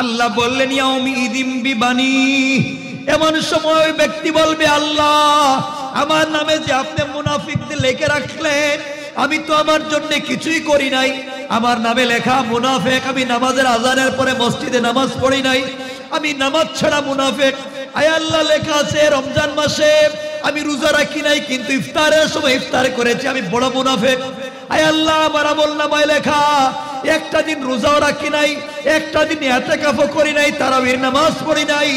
আল্লাহ বললেন ইয়াউমিদিন বিবানি, এমন সময় ওই ব্যক্তি বলবে আল্লাহ আমার নামে যে আপনি মুনাফিকদের লিখে রাখলেন, আমি তো আমার জন্য কিছুই করি নাই, আমার নামে লেখা মুনাফিক, আমি নামাজের আজানের পরে মসজিদে নামাজ পড়ি নাই, আমি নামাজ ছাড়া মুনাফিক। আয় আল্লাহ লেখা আছে রমজান মাসে আমি রোজা রাখি নাই কিন্তু ইফতারের সময় ইফতার করেছি, আমি বড় মুনাফিক। আয় আল্লাহ আমার আমলনামায় লেখা একটা দিন রোজাও রাখি নাই, একটা দিন ইতিকাফও করি নাই, তারাবির নামাজ পড়ি নাই,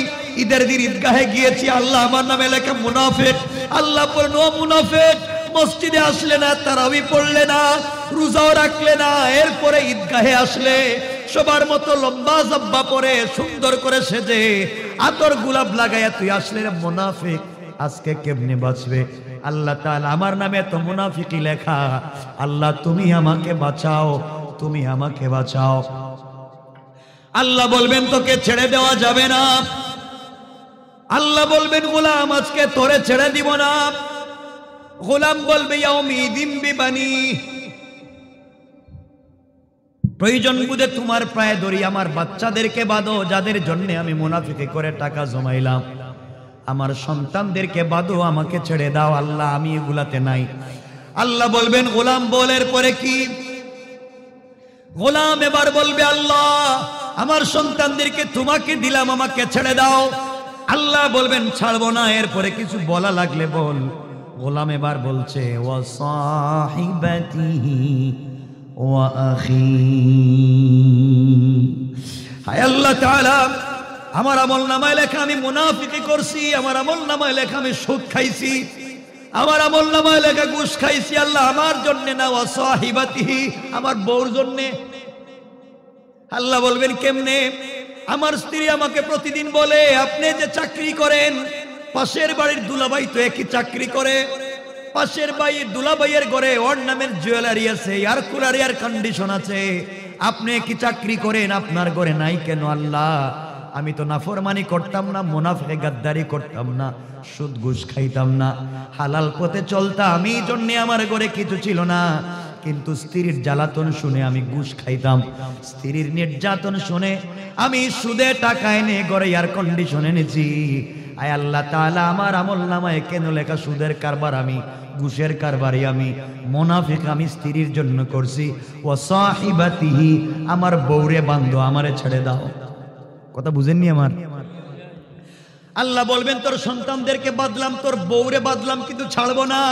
ঈদের দিন ঈদগাহে গিয়েছি, আল্লাহ আমার নামে লেখা মুনাফিক। আল্লাহ বলেন ও মুনাফিক, মসজিদে আসলে না, তারাবি পড়লে না, রোজাও রাখলে না, এরপরে ঈদগাহে আসলে সবার মতো লম্বা জব্বা পরে সুন্দর করে সেজে আতর গোলাপ লাগাইয়া তুই আসলে মুনাফিক, আজকে কেমনে বাঁচবে? আল্লাহ তাআলা আমার নামে তো মুনাফিকি লেখা, আল্লাহ তুমি আমাকে বাঁচাও, তুমি আমাকে বাঁচাও। আল্লাহ বলবেন তোকে ছেড়ে দেওয়া যাবে না। আল্লাহ বলবেন গোলাম আজকে তোরে ছেড়ে দিব না। গোলাম বলবে ইয়াউমিদিন বিবানি, প্রয়োজন বুঝে তোমার পায়ে ধরি, আমার বাচ্চাদেরকে বাঁধো যাদের জন্য আমি মুনাফিকি করে টাকা জমাইলাম, আমার সন্তানদেরকে বাঁধো, আমাকে ছেড়ে দাও আল্লাহ, আমি এগুলাতে নাই। আল্লাহ বলবেন গোলাম বলের পরে কি? গোলাম এবার বলবে আল্লাহ আমার সন্তানদেরকে তোমাকে দিলাম, আমাকে ছেড়ে দাও। আল্লাহ বলবেন ছাড়বো না, এরপরে কিছু বলা লাগলে বল। গোলাম এবার বলছে ওয়া সাহিবাতিহি ওয়া আখি, হায় আল্লাহ তাআলা আমার আমলনামায় লেখা আমি মুনাফিকি করছি, আমার আমলনামায় লেখা আমি সুদ খাইছি, আমার আমলনামায় লেখা ঘুষ খাইছি, আল্লাহ আমার জন্য না, ওয়া সাহিবাতিহি আমার বউর জন্য। আল্লাহ বলবেন কেমনে? আমার স্ত্রী আমাকে প্রতিদিন বলে আপনি যে চাকরি করেন, পাশের বাড়ির দুলাভাই তো একই চাকরি করে, পাশের বাড়ির দুলাভাইয়ের ঘরে ওর নামের জুয়েলারি আছে, এয়ার কুলার এয়ার কন্ডিশন আছে, আপনি কি চাকরি করেন, আপনার ঘরে নাই কেন? আল্লাহ আমি তো নাফরমানি করতাম না, মুনাফিকি গাদ্দারি করতাম না, সুদ ঘুষ খাইতাম না, হালাল পথে চলতাম, আমি জন্য আমার ঘরে কিছু ছিল না, কিন্তু স্ত্রীর জ্বালাতন শুনে আমি ঘুষ খাইতাম, স্ত্রীর নির্যাতন শুনে আমি সুদে টাকা এনে ঘরে এয়ার কন্ডিশন এনেছি। আয় আল্লাহ তাআলা আমার আমলনামায় কেন লেখা সুদের কারবার, আমি ঘুষের কারবারি, আমি মুনাফিক, আমি স্ত্রীর জন্য করছি। ওয়া সাহিবাতিহি আমার বউরে বান্ধো, আমারে ছেড়ে দাও। কথা বুঝেননি আমার? আল্লাহ বলবেন তোর সন্তানদেরকে বাদলাম, তোর বউরে বাদলাম, কিন্তু ছাড়বো না।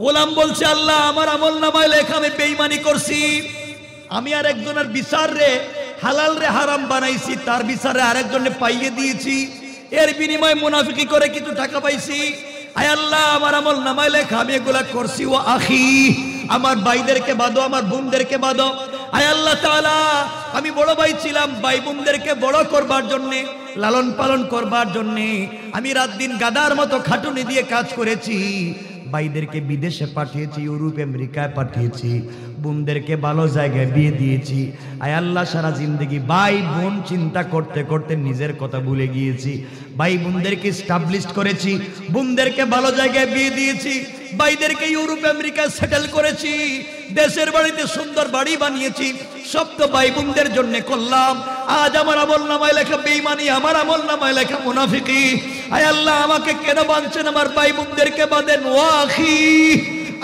গোলাম বলছে আল্লাহ আমার আমলনামায় লেখা আমি বেঈমানি করছি, আমি আর একজনের বিচার রে হালাল রে হারাম বানাইছি, তার বিচারে আরেকজনে পাইয়ে দিয়েছি, এর বিনিময়ে মুনাফিকি করে কিছু টাকা পাইছি। আয় আল্লাহ আমার আমলনামায় লেখা আমি এগুলা করছি। ও আখি আমার ভাইদেরকে বাঁধো, আমার বোনদেরকে বাঁধো। আয় আল্লাহ তাআলা আমি বড় ভাই ছিলাম, ভাই বোনদেরকে বড় করবার জন্যে, লালন পালন করবার জন্যে আমি রাত দিন গাদার মতো খাটুনি দিয়ে কাজ করেছি, ভাইদেরকে বিদেশে পাঠিয়েছি, ইউরোপ আমেরিকায় পাঠিয়েছি, বোনদেরকে ভালো জায়গায় বিয়ে দিয়েছি। আয় আল্লাহ সারা জিন্দগি ভাই বোন চিন্তা করতে করতে নিজের কথা ভুলে গিয়েছি, ভাই বোনদেরকে এস্টাবলিশ করেছি, বোনদেরকে ভালো জায়গায় বিয়ে দিয়েছি, ভাইদেরকে ইউরোপ আমেরিকায় সেটেল করেছি, দেশের বাড়িতে সুন্দর বাড়ি বানিয়েছি, সব তো ভাই বোনদের জন্য করলাম। আজ আমার আমলনামায় লেখা বেঈমানি, আমার আমলনামায় লেখা মুনাফিকি। আয় আল্লাহ আমাকে কেন বাঁধছেন? আমার ভাই বোনদেরকে বাঁধেন। ওয়া আখি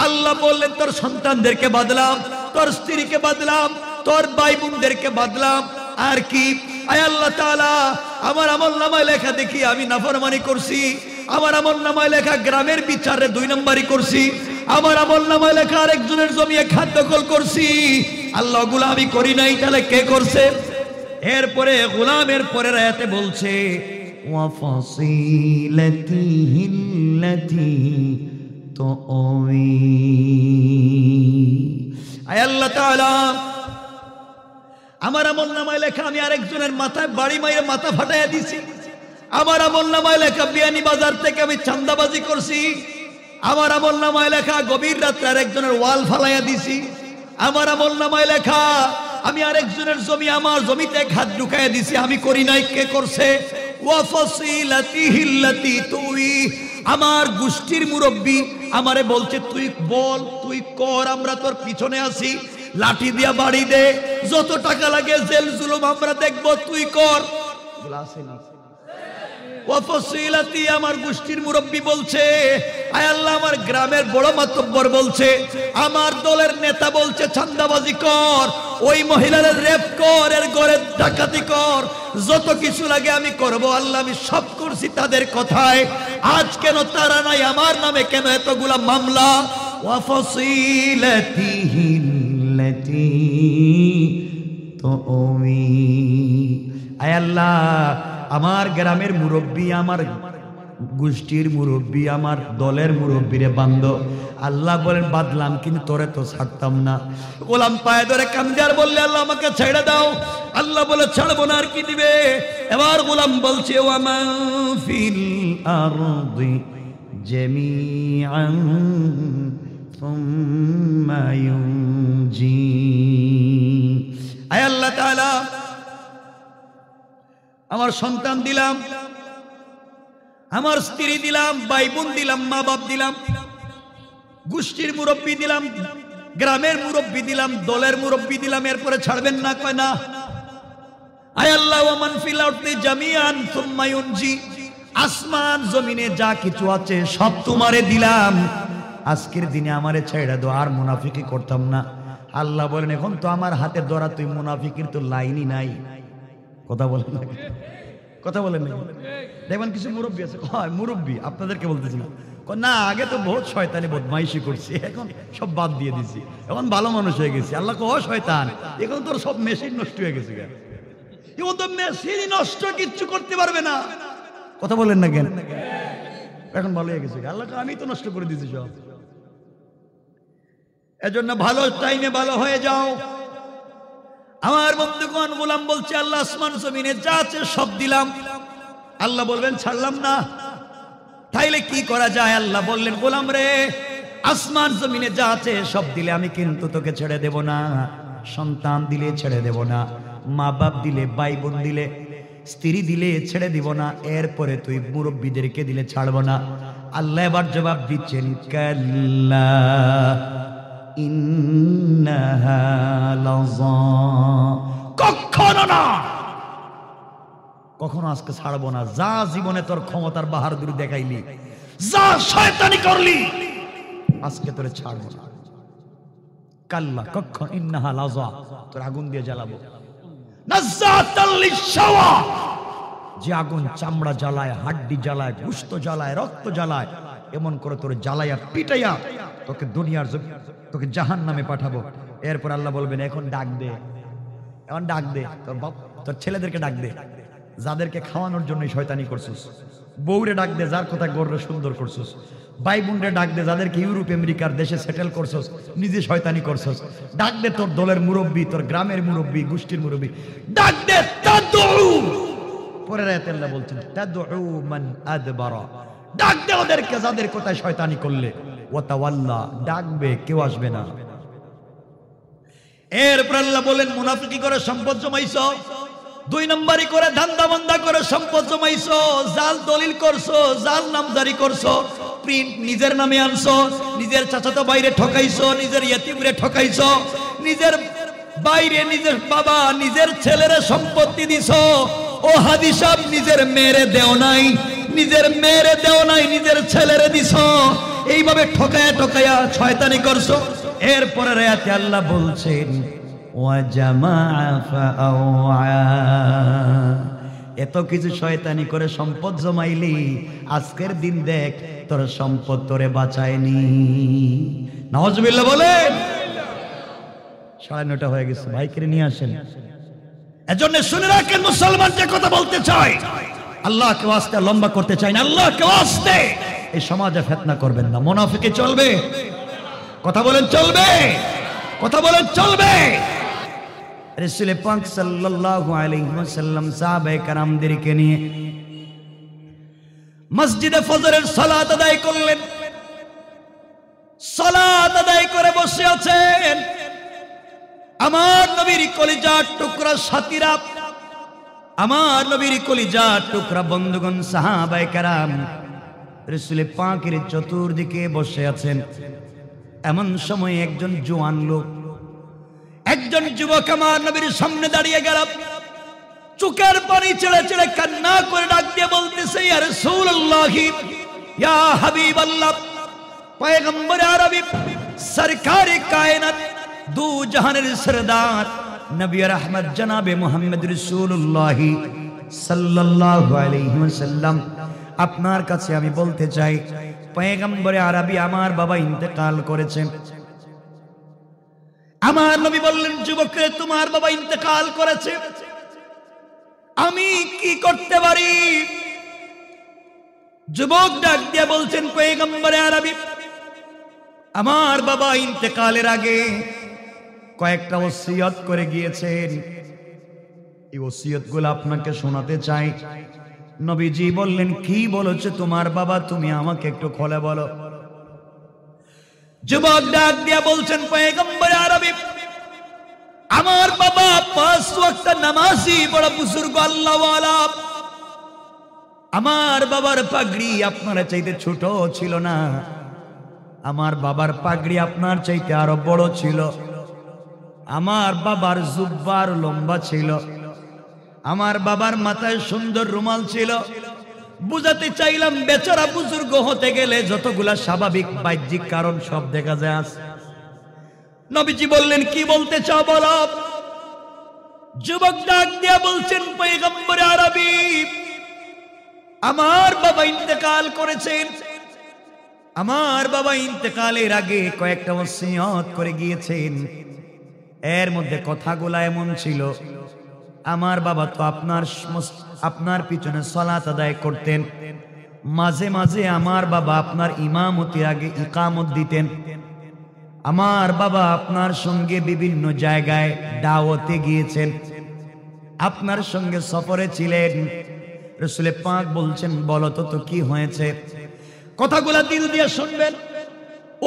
আল্লাহ বললেন তোর সন্তানদেরকে বাঁধলাম, তোর স্ত্রীকে বাঁধলাম, তোর ভাই বোনদেরকে বাঁধলাম, আর কি? আয় আল্লাহ তাআলা আমার আমলনামায় লেখা দেখি আমি নাফরমানি করছি, আমার আমলনামায় লেখা গ্রামের বিচারে 2 নম্বরই করছি, আমার আমলনামায় লেখা আরেকজনের জমি খাদ্য দখল করছি। আল্লাহ ওগুলো আমি করি নাই, তাহলে কে করছে? এরপরে গোলামের পরের আয়াতে বলছে ওয়া ফাসিলাতিহিল্লাতী তুআওয়ি। আয় আল্লাহ তাআলা আমার আমলনামায় লেখা আমি আরেকজনের মাথায় বাড়ি মাইরে মাথা ফাটাইয়া দিছি, আমার আমলনামায় লেখা বিয়ানি বাজার থেকে আমি চাঁদাবাজি করছি, আমার আমলনামায় লেখা গভীর রাতে আরেকজনের ওয়াল ফালাইয়া দিছি, আমার আমলনামায় লেখা আমি আরেকজনের জমি আমার জমিতে হাত ঢুকাইয়া দিছি, আমি করি নাই, কে করছে? ওয়া ফাসিলাতিহিল্লাতী তুআওয়ি আমার গোষ্ঠীর মুরব্বী আমারে বলছে তুই বল, তুই কর, আমরা তোর পিছনে আছি, লাঠি দিয়া বাড়ি দে, যত টাকা লাগে জেল জুলুম আমরা দেখবো, তুই কর। ওয়াফসিলাতি, আমার গোষ্ঠীর মুরব্বী বলছে, আয় আল্লাহ আমার গ্রামের বড় মাতব্বর বলছে, আমার দলের নেতা বলছে চাঁদাবাজি কর, ওই মহিলার রেপ কর, এর ঘরে ডাকাতি কর, যত কিছু লাগে আমি করব। আল্লাহ আমি সব করছি তাদের কথায়, আজ কেন তারা নাই, আমার নামে কেন এতগুলা মামলা? ওয়াফসিলাতিহিল্লাতী তুমি, আয় আল্লাহ আমার গ্রামের মুরব্বী, আমার গোষ্ঠীর মুরব্বী, আমার দলের মুরব্বীরে বান্ধ। আল্লাহ বলেন বাদলাম, কিন্তু তোরে তো ছাড়তাম না। গোলাম পায়ে ধরে কান্দে আর বললে আল্লাহ আমাকে ছেড়ে দাও। আল্লাহ বলে ছাড়বো না, আর কি দিবে? এবার গোলাম বলছে ওয়ামা ফিল আরদি জামিআন সুম্মা ইউনজি। আয় আল্লাহ তাআলা আমার সন্তান দিলাম, আমার স্ত্রী দিলাম, ভাই বোন দিলাম, মা বাপ দিলাম, গোষ্ঠীর মুরব্বী দিলাম, গ্রামের মুরব্বী দিলাম, দলের মুরব্বী দিলাম, এরপরে ছাড়বেন না? কয় না। আয় আল্লাহ ওয়ামান ফিল আরদি জামিআন সুম্মা ইউনজি, আসমান জমিনে যা কিছু আছে সব তোমারে দিলাম, আজকের দিনে আমারে ছেড়ে দাও, আর মুনাফিকি করতাম না। আল্লাহ বলেন এখন তো আমার হাতে ধরা, তুই মুনাফিকির তো লাইনই নাই। কথা বলেন না, কথা বলেন না। দেখবেন কিছু মুরব্বী আছে, হয় মুরব্বী আপনাদেরকে বলতেছি না, না আগে তো বহুত শয়তানি বদমাইশি করছি, এখন সব বাদ দিয়ে দিছি, এখন ভালো মানুষ হয়ে গেছি। আল্লাহ কো শয়তান, এখন তোর সব মেশিন নষ্ট হয়ে গেছে, এখন তো মেশিন নষ্ট কিচ্ছু করতে পারবে না। কথা বলেন না কেন? এখন ভালো হয়ে গেছে, আল্লাহ আমি তো নষ্ট করে দিয়েছি সব। এজন্য ভালো টাইমে ভালো হয়ে যাও। আমার বন্ধুগণ, গোলাম বলছে আল্লাহ আসমান জমিনে যা আছে সব দিলাম। আল্লাহ বলবেন ছাড়লাম না, তাইলে কি করা যায়? আল্লাহ বললেন গোলাম রে, আসমান জমিনে যা আছে সব দিলে আমি কিন্তু তোকে ছেড়ে দেব না। সন্তান দিলে ছেড়ে দেব না, মা বাপ দিলে, ভাই বোন দিলে, স্ত্রী দিলে ছেড়ে দিব না, এরপরে তুই মুরব্বীদেরকে দিলে ছাড়বো না। আল্লাহ এবার জবাব দিচ্ছেন কাল্লা ইন্নাহা লাযা, কখনো না, কখনো আজকে ছাড়বো না। যা জীবনে তোর ক্ষমতার বাহাদুরি দেখাইলি, যা শয়তানি করলি, আজকে তোরে ছাড়বো না। কাল্লা, কখনো, ইন্নাহা লাযা, তোর আগুন দিয়ে জ্বালাবো। নাযাতাল লিশাওয়া, যে আগুন চামড়া জ্বালায়, হাড্ডি জ্বালায়, গোশত জ্বালায়, রক্ত জ্বালায়, এমন করে তোর জ্বালাইয়া পিটাইয়া তোকে দুনিয়ার, তোকে জাহান্নামে পাঠাবো। এরপর আল্লাহ বলবেন এখন ডাক দে, এখন ডাক দে, তোর বাপ তোর ছেলেদেরকে ডাক দে, যাদেরকে খাওয়ানোর জন্য শয়তানি করছিস, বউরে ডাক দে, যার কথা গর্রে সুন্দর করছিস, ভাই বোনরে ডাক দে, যাদেরকে ইউরোপ আমেরিকার দেশে সেটেল করছিস, নিজে শয়তানি করছিস, ডাক দে তোর দলের মুরব্বী, তোর গ্রামের মুরব্বী, গোষ্ঠীর মুরব্বী, ডাক দে। তাদউ, পরের আয়াতে আল্লাহ বলছেন তাদউ মান আদবারা, ডাক দে ওদেরকে যাদের কথায় শয়তানি করলে, ওয়া তাওয়াল্লা, ডাকবে, কেউ আসবে না। এরপর আল্লাহ বলেন মুনাফিকি করে সম্পদ জমাইছো, দুই নম্বরই করে ধান্দা বান্দা করে সম্পদ জমাইছো, জাল দলিল করছো, জাল নামজারি করছো, প্রিন্ট নিজের নামে আনছো, নিজের চাচাতো বাইরে ঠকাইছো, নিজের ইয়েতিমরে ঠকাইছো, নিজের বাইরে নিজের বাবা নিজের ছেলেরে সম্পত্তি দিছো। ও হাদি সাহেব, নিজের মেয়েরে দেও নাই, নিজের মেয়েরে দেও নাই, নিজের ছেলেরে দিছো, এইভাবে ঠকায়া ঠকায়া শয়তানি করছো। এরপরে আয়াতে আল্লাহ বলছেন ওয়া জামাআ ফাআওয়া, এত কিছু শয়তানি করে সম্পদ জমাইলি, আজকের দিন দেখ তোর সম্পদ তোরে বাঁচায়নি। নাউজুবিল্লাহ বলেন। 9:30 হয়ে গেছে, ভাইকে নিয়ে আসেন। এজন্য শুনে রাখেন মুসলমান, যে কথা বলতে চাই, আল্লাহকে ওয়াস্তে লম্বা করতে চাই না, আল্লাহকে ওয়াস্তে এই সমাজে ফিতনা করবেন না। মুনাফিকি চলবে? কথা বলেন চলবে? কথা বলেন চলবে? রাসূল পাক সাল্লাল্লাহু আলাইহি ওয়াসাল্লাম সাহাবায়ে কেরামদেরকে নিয়ে মসজিদে ফজরের সালাত আদায় করলেন। সালাত আদায় করে বসে আছেন আমার নবীর কলিজার টুকরা সাথীরা, আমার নবীর কলিজার টুকরা বন্ধুগণ, সাহাবায়ে কেরাম রাসূল পাকের চতুর্দিকে বসে আছেন। এমন সময় একজন জওয়ান লোক, একজন যুবক আমার নবীর সামনে দাঁড়িয়ে গেল, চোখের পানি ছেড়ে ছেড়ে কান্না করে ডাক দিয়ে বলতেছে, ইয়া রাসূলুল্লাহ, ইয়া হাবিবাল্লাহ, পয়গম্বর আরবি, সরকারে কায়নাত, দু জাহানের সরদার নবী রহমত জনাবে মুহাম্মদ রাসূলুল্লাহ সাল্লাল্লাহু আলাইহি ওয়াসাল্লাম, আপনার কাছে আমি বলতে চাই, পয়গম্বর আরবি, আমার বাবা ইন্তেকাল করেছেন। আমার নবী বললেন, যুবকরে, তোমার বাবা ইন্তেকাল করেছে, আমি কি করতে পারি? যুবক ডাক দিয়ে বলছেন, পয়গম্বর আরবি, আমার বাবা ইন্তেকালের আগে কয়েকটা ওসিয়ত করে গিয়েছেন, এই ওসিয়তগুলো আপনাকে শোনাতে চাই। নবীজি বললেন, কি বলেছে তোমার বাবা, তুমি আমাকে একটু খুলে বলো। যুবক ডাক দিয়া বলছেন, পয়গম্বর আরবি, আমার বাবা 5 ওয়াক্ত নামাজি, বড় বুজুর্গ আল্লাহওয়ালা। আমার বাবার পাগড়ি আপনার চাইতে ছোট ছিল না, আমার বাবার পাগড়ি আপনার চাইতে আরো বড় ছিল। আমার বাবার জুব্বার লম্বা ছিল, আমার বাবার মাথায় সুন্দর রুমাল ছিল। বুঝাতে চাইলাম, বেচারা বুজুর্গ হতে গেলে যতগুলা স্বাভাবিক বাহ্যিক কারণ সব দেখা যায়। নবীজি বললেন, কি বলতে চাও বলো। যুবক ডাক দিয়া বলছেন, পয়গম্বর আরবি, আমার বাবা ইন্তেকাল করেছেন, আমার বাবা ইন্তেকালের আগে কয়েকটা ওসিয়ত করে গিয়েছেন। এর মধ্যে কথাগুলা এমন ছিল, আমার বাবা তো আপনার পিছনে সালাত আদায় করতেন, মাঝে মাঝে আমার বাবা আপনার ইমামতির আগে ইকামত দিতেন, আমার বাবা আপনার সঙ্গে বিভিন্ন জায়গায় দাওয়াতে গিয়েছেন, আপনার সঙ্গে সফরে ছিলেন। রাসূল পাক বলছেন, বলো তো কি হয়েছে? কথাগুলা দিল দিয়ে শুনবেন।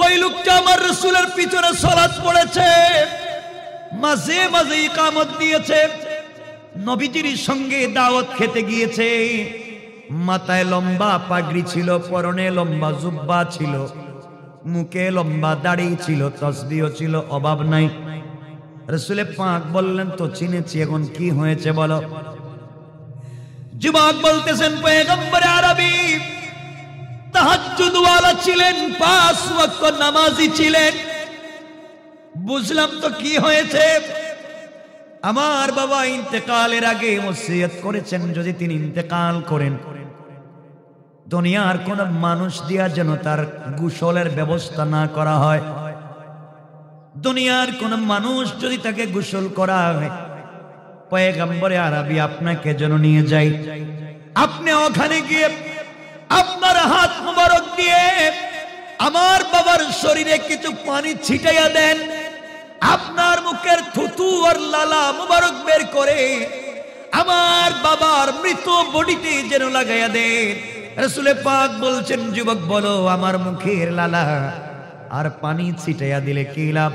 ওই লোকটা আমার রাসূলের পিছনে সালাত পড়েছে, মাঝে মাঝে ইকামত দিয়েছে, নবীজির সঙ্গে দাওয়াত খেতে গিয়েছে, মাথায় লম্বা পাগড়ি ছিল, পরনে লম্বা জুব্বা ছিল, মুখে লম্বা দাড়ি ছিল, তাসবিহ ছিল, অভাব নাই। রাসূল পাক বললেন, তো চিনেছি, এখন কি হয়েছে বলো। যুবক বলতেছেন, পয়গম্বর আরবি তাহাজ্জুদ ওয়ালা ছিলেন, 5 ওয়াক্ত নামাজি ছিলেন। বুঝলাম তো কি হয়েছে। আমার বাবা ইন্তেকালের আগে ওসিয়ত করেছেন, যদি তিনি ইন্তেকাল করেন, দুনিয়ার কোন মানুষ দিয়া যেন তার গোসলের ব্যবস্থা না করা হয়। দুনিয়ার কোন মানুষ যদি তাকে গোসল করা হয়, পয়গম্বর আরবি আপনাকে যেন নিয়ে যাই, আপনি ওখানে গিয়ে আপনার হাত মুবারক দিয়ে আমার বাবার শরীরে কিছু পানি ছিটাইয়া দেন, আপনার মুখের থুতু আর লালা মুবারক বের করে আমার বাবার মৃত বডিতে যেন লাগাইয়া দেন। রাসূল পাক বলছেন, যুবক বলো, আমার মুখের লালা আর পানি ছিটাইয়া দিলে কি লাভ?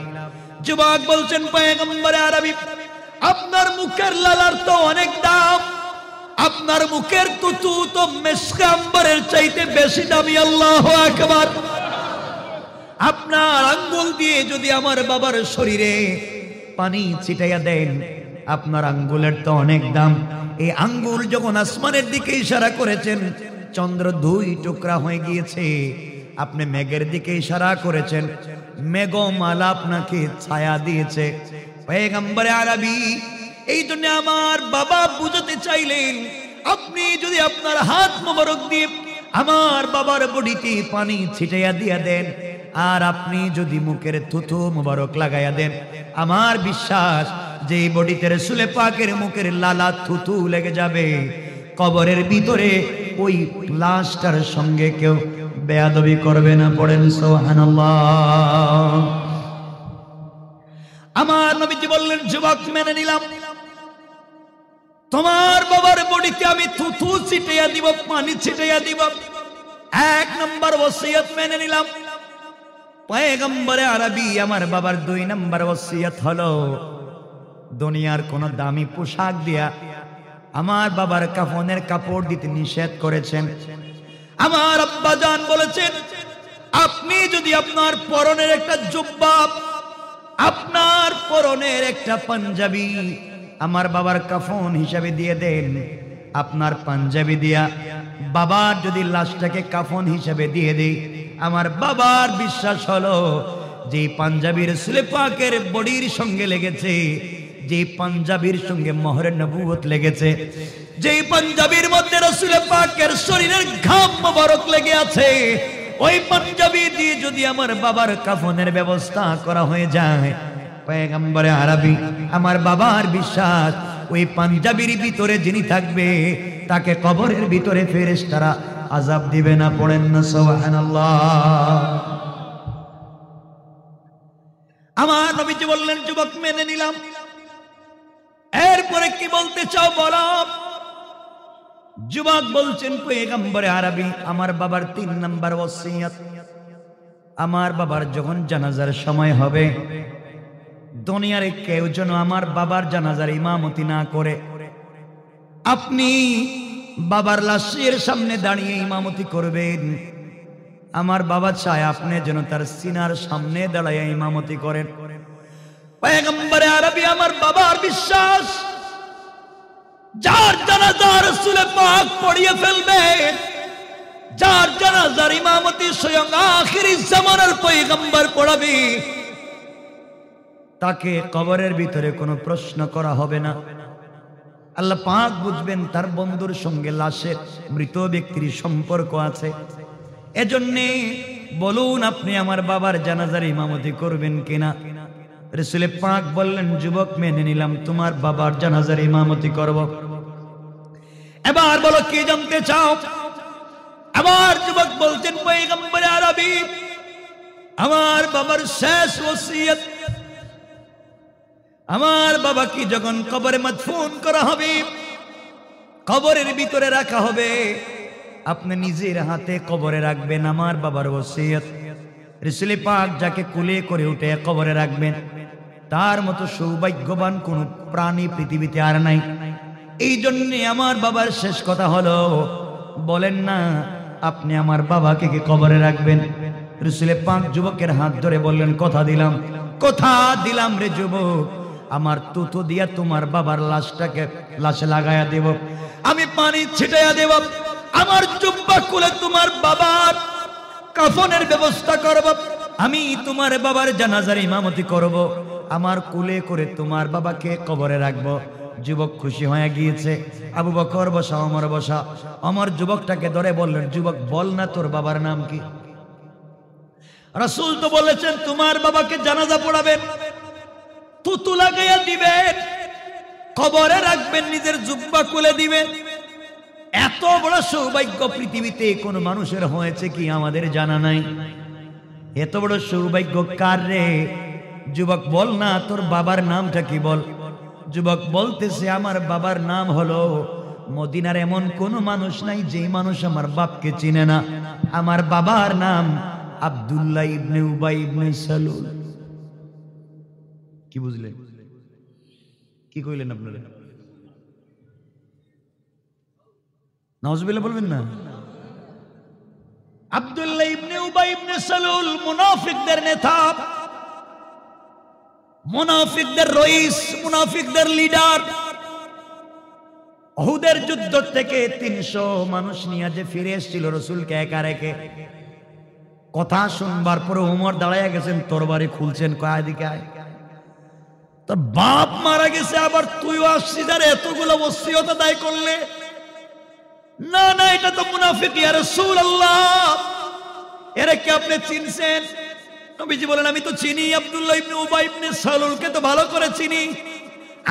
যুবক বলছেন, পয়গম্বর আরবি, আপনার মুখের লালার তো অনেক দাম, আপনার মুখের থুতু তো মিশকে আম্বরের চাইতে বেশি দামি। আল্লাহু আকবার। আপনার আঙ্গুল দিয়ে যদি আমার বাবার শরীরে পানি ছিটাইয়া দেন, আপনার আঙ্গুলের তো অনেক দাম। এই আঙ্গুল যখন আসমানের দিকে ইশারা করেছেন, চন্দ্র 2 টুকরা হয়ে গিয়েছে। আপনি মেঘের দিকে ইশারা করেছেন, মেঘমালা আপনাকে ছায়া দিয়েছে। পয়গম্বর আরবি, এই জন্য আমার বাবা বুঝাতে চাইলেন, আপনি যদি আপনার হাত মোবারক দিয়ে আমার বাবার বডিতে পানি ছিটাইয়া দিয়া দেন, আর আপনি যদি মুখের থুতু মোবারক লাগাইয়া দেন, আমার বিশ্বাস যে বডিতে রাসূল পাকের মুখের লালা থুতু লেগে যাবে, কবরের ভিতরে ওই লাশটার সঙ্গে কেউ বেয়াদবি করবে না। পড়েন সুবহানাল্লাহ। আমার নবীজি বললেন, যুবক মেনে নিলাম, তোমার বাবার বডিতে আমি থুতু ছিটাইয়া দিব, পানি ছিটাইয়া দিব। 1 নম্বর ওসিয়ত মেনে নিলাম। পয়গম্বর আরবি, আমার বাবার 2 নম্বর ওসিয়ত হলো, দুনিয়ার কোন দামি পোশাক দিয়া আমার বাবার কাফনের কাপড় দিতে নিষেধ করেছেন। আমার আব্বা জান বলেছেন, আপনি যদি আপনার পরনের একটা জুব্বা আপনার পরনের একটা পাঞ্জাবি আমার বাবার কাফন হিসাবে দিয়ে দেন। আপনার পাঞ্জাবি দিয়া বাবার যদি লাশটাকে কাফন হিসাবে দিয়ে দেই, আমার বাবার বিশ্বাস হলো যে পাঞ্জাবির রাসূল পাকের বডির সঙ্গে লেগেছে, যে পাঞ্জাবির সঙ্গে মোহরে নবুয়ত লেগেছে, যে পাঞ্জাবির মধ্যে রাসূল পাকের শরীরের ঘাম মোবারক লেগে আছে, ওই পাঞ্জাবি দিয়ে যদি আমার বাবার কাফনের ব্যবস্থা করা হয়ে যায়, পয়গম্বরে আরবি আমার বাবার বিশ্বাস ওই পাঞ্জাবির ভিতরে যিনি থাকবে তাকে কবরের ভিতরে ফেরেশতারা আযাব দিবে না। পড়েন না সুবহানাল্লাহ। আমার নবীজি বললেন, যুবক মেনে নিলাম। এরপরে কি বলতে চাও বলো? যুবক বলছেন, পয়গম্বরে আরবি আমার বাবার 3 নাম্বার ওসিয়ত, আমার বাবার যখন জানাজার সময় হবে দুনিয়ার কেউ যেন আমার বাবার জানাজার ইমামতি না করে, আপনি বাবার লাশের সামনে দাঁড়িয়ে ইমামতি করবেন। আমার বাবা চায় আপনি যেন তার সিনার সামনে দাঁড়িয়ে ইমামতি করেন। পয়গম্বরে আরবি আমার বাবার বিশ্বাস, যার জানাজা রাসূল পাক পড়িয়ে ফেলবে, যার জানাজার ইমামতি স্বয়ং আখিরি জামানার পয়গম্বর পড়াবে, তাকে কবরের ভিতরে কোনো প্রশ্ন করা হবে না। আল্লাহ পাক বুঝবেন তার বন্ধুর সঙ্গে লাশের মৃত ব্যক্তির সম্পর্ক আছে। এজন্য বলুন আপনি আমার বাবার জানাজার ইমামতি করবেন কিনা? রাসূল পাক বললেন, যুবক মেনে নিলাম, তোমার বাবার জানাজার ইমামতি করব। এবার বলো কি জানতে চাও? আমার যুবক বলছেন, পয়গম্বরে আরবি আমার বাবার শেষ ওসিয়ত, আমার বাবাকে যখন কবরে মাদফুন করা হবে, কবরের ভিতরে রাখা হবে, আপনি নিজের হাতে কবরে রাখবেন আমার বাবার ওসিয়ত। রাসূল পাক যাকে কোলে করে উঠে কবরে রাখবেন, তার মতো সৌভাগ্যবান কোন প্রাণী পৃথিবীতে আর নাই। এই জন্য আমার বাবার শেষ কথা হলো, বলেন না আপনি আমার বাবাকে কি কবরে রাখবেন? রাসূল পাক যুবকের হাত ধরে বললেন, কথা দিলাম, কথা দিলাম রে যুবক, আমার তুতো দিয়া তোমার বাবার লাশটাকে লাশে লাগায়া দেব, আমি পানি ছিটাইয়া দেব, আমার জুব্বা খুলে তোমার বাবার কাফনের ব্যবস্থা করব, আমি তোমার বাবার জানাজার ইমামতি করব, আমার কোলে করে তোমার বাবাকে কবরে রাখবো। যুবক খুশি হয়ে গিয়েছে। আবু বকর বসা, ওমর বসা। ওমর যুবকটাকে ধরে বললেন, যুবক বল না তোর বাবার নাম কি? রাসূল তো বলেছেন তোমার বাবাকে জানাজা পড়াবেন, তুতু লাগাইয়া দিবেন, কবরে রাখবেন, নিজের জুব্বা খুলে দিবেন। এত বড় সৌভাগ্য পৃথিবীতে কোন মানুষের হয়েছে কি আমাদের জানা নাই। এত বড় সৌভাগ্য কার রে? যুবক বল না তোর বাবার নামটা কি বল? যুবক বলতেছে, আমার বাবার নাম হলো, মদিনার এমন কোন মানুষ নাই যে মানুষ আমার বাপকে চিনে না। আমার বাবার নাম আব্দুল্লাহ ইবনে উবাই ইবনে সালুল। কি বুঝলেন? কি কইলেন আপনারা? নাউজুবিল্লাহ বলবেন না? আব্দুল্লাহ ইবনে উবাই ইবনে সালুল মুনাফিকদের নেতা, মুনাফিকদের রইস, মুনাফিকদের লিডার। উহুদের যুদ্ধ থেকে 300 মানুষ নিয়ে যে ফিরে এসেছিল রাসূলকে একা রেখে, কথা শুনবার পরে ওমর দাঁড়ায় গেছেন, তরবারি খুলছেন, কয় এদিকে আয়, তোর বাপ মারা গেছে আবার তুইও আসছিস আর এতগুলো ওসিয়ত আদায় করলে? না না, এটা তো মুনাফিক ইয়া রাসূলুল্লাহ, এরা কি আপনি চিনছেন? নবীজি বলেন, আমি তো চিনি, আব্দুল্লাহ ইবনে উবাই ইবনে সালুলকে তো ভালো করে চিনি,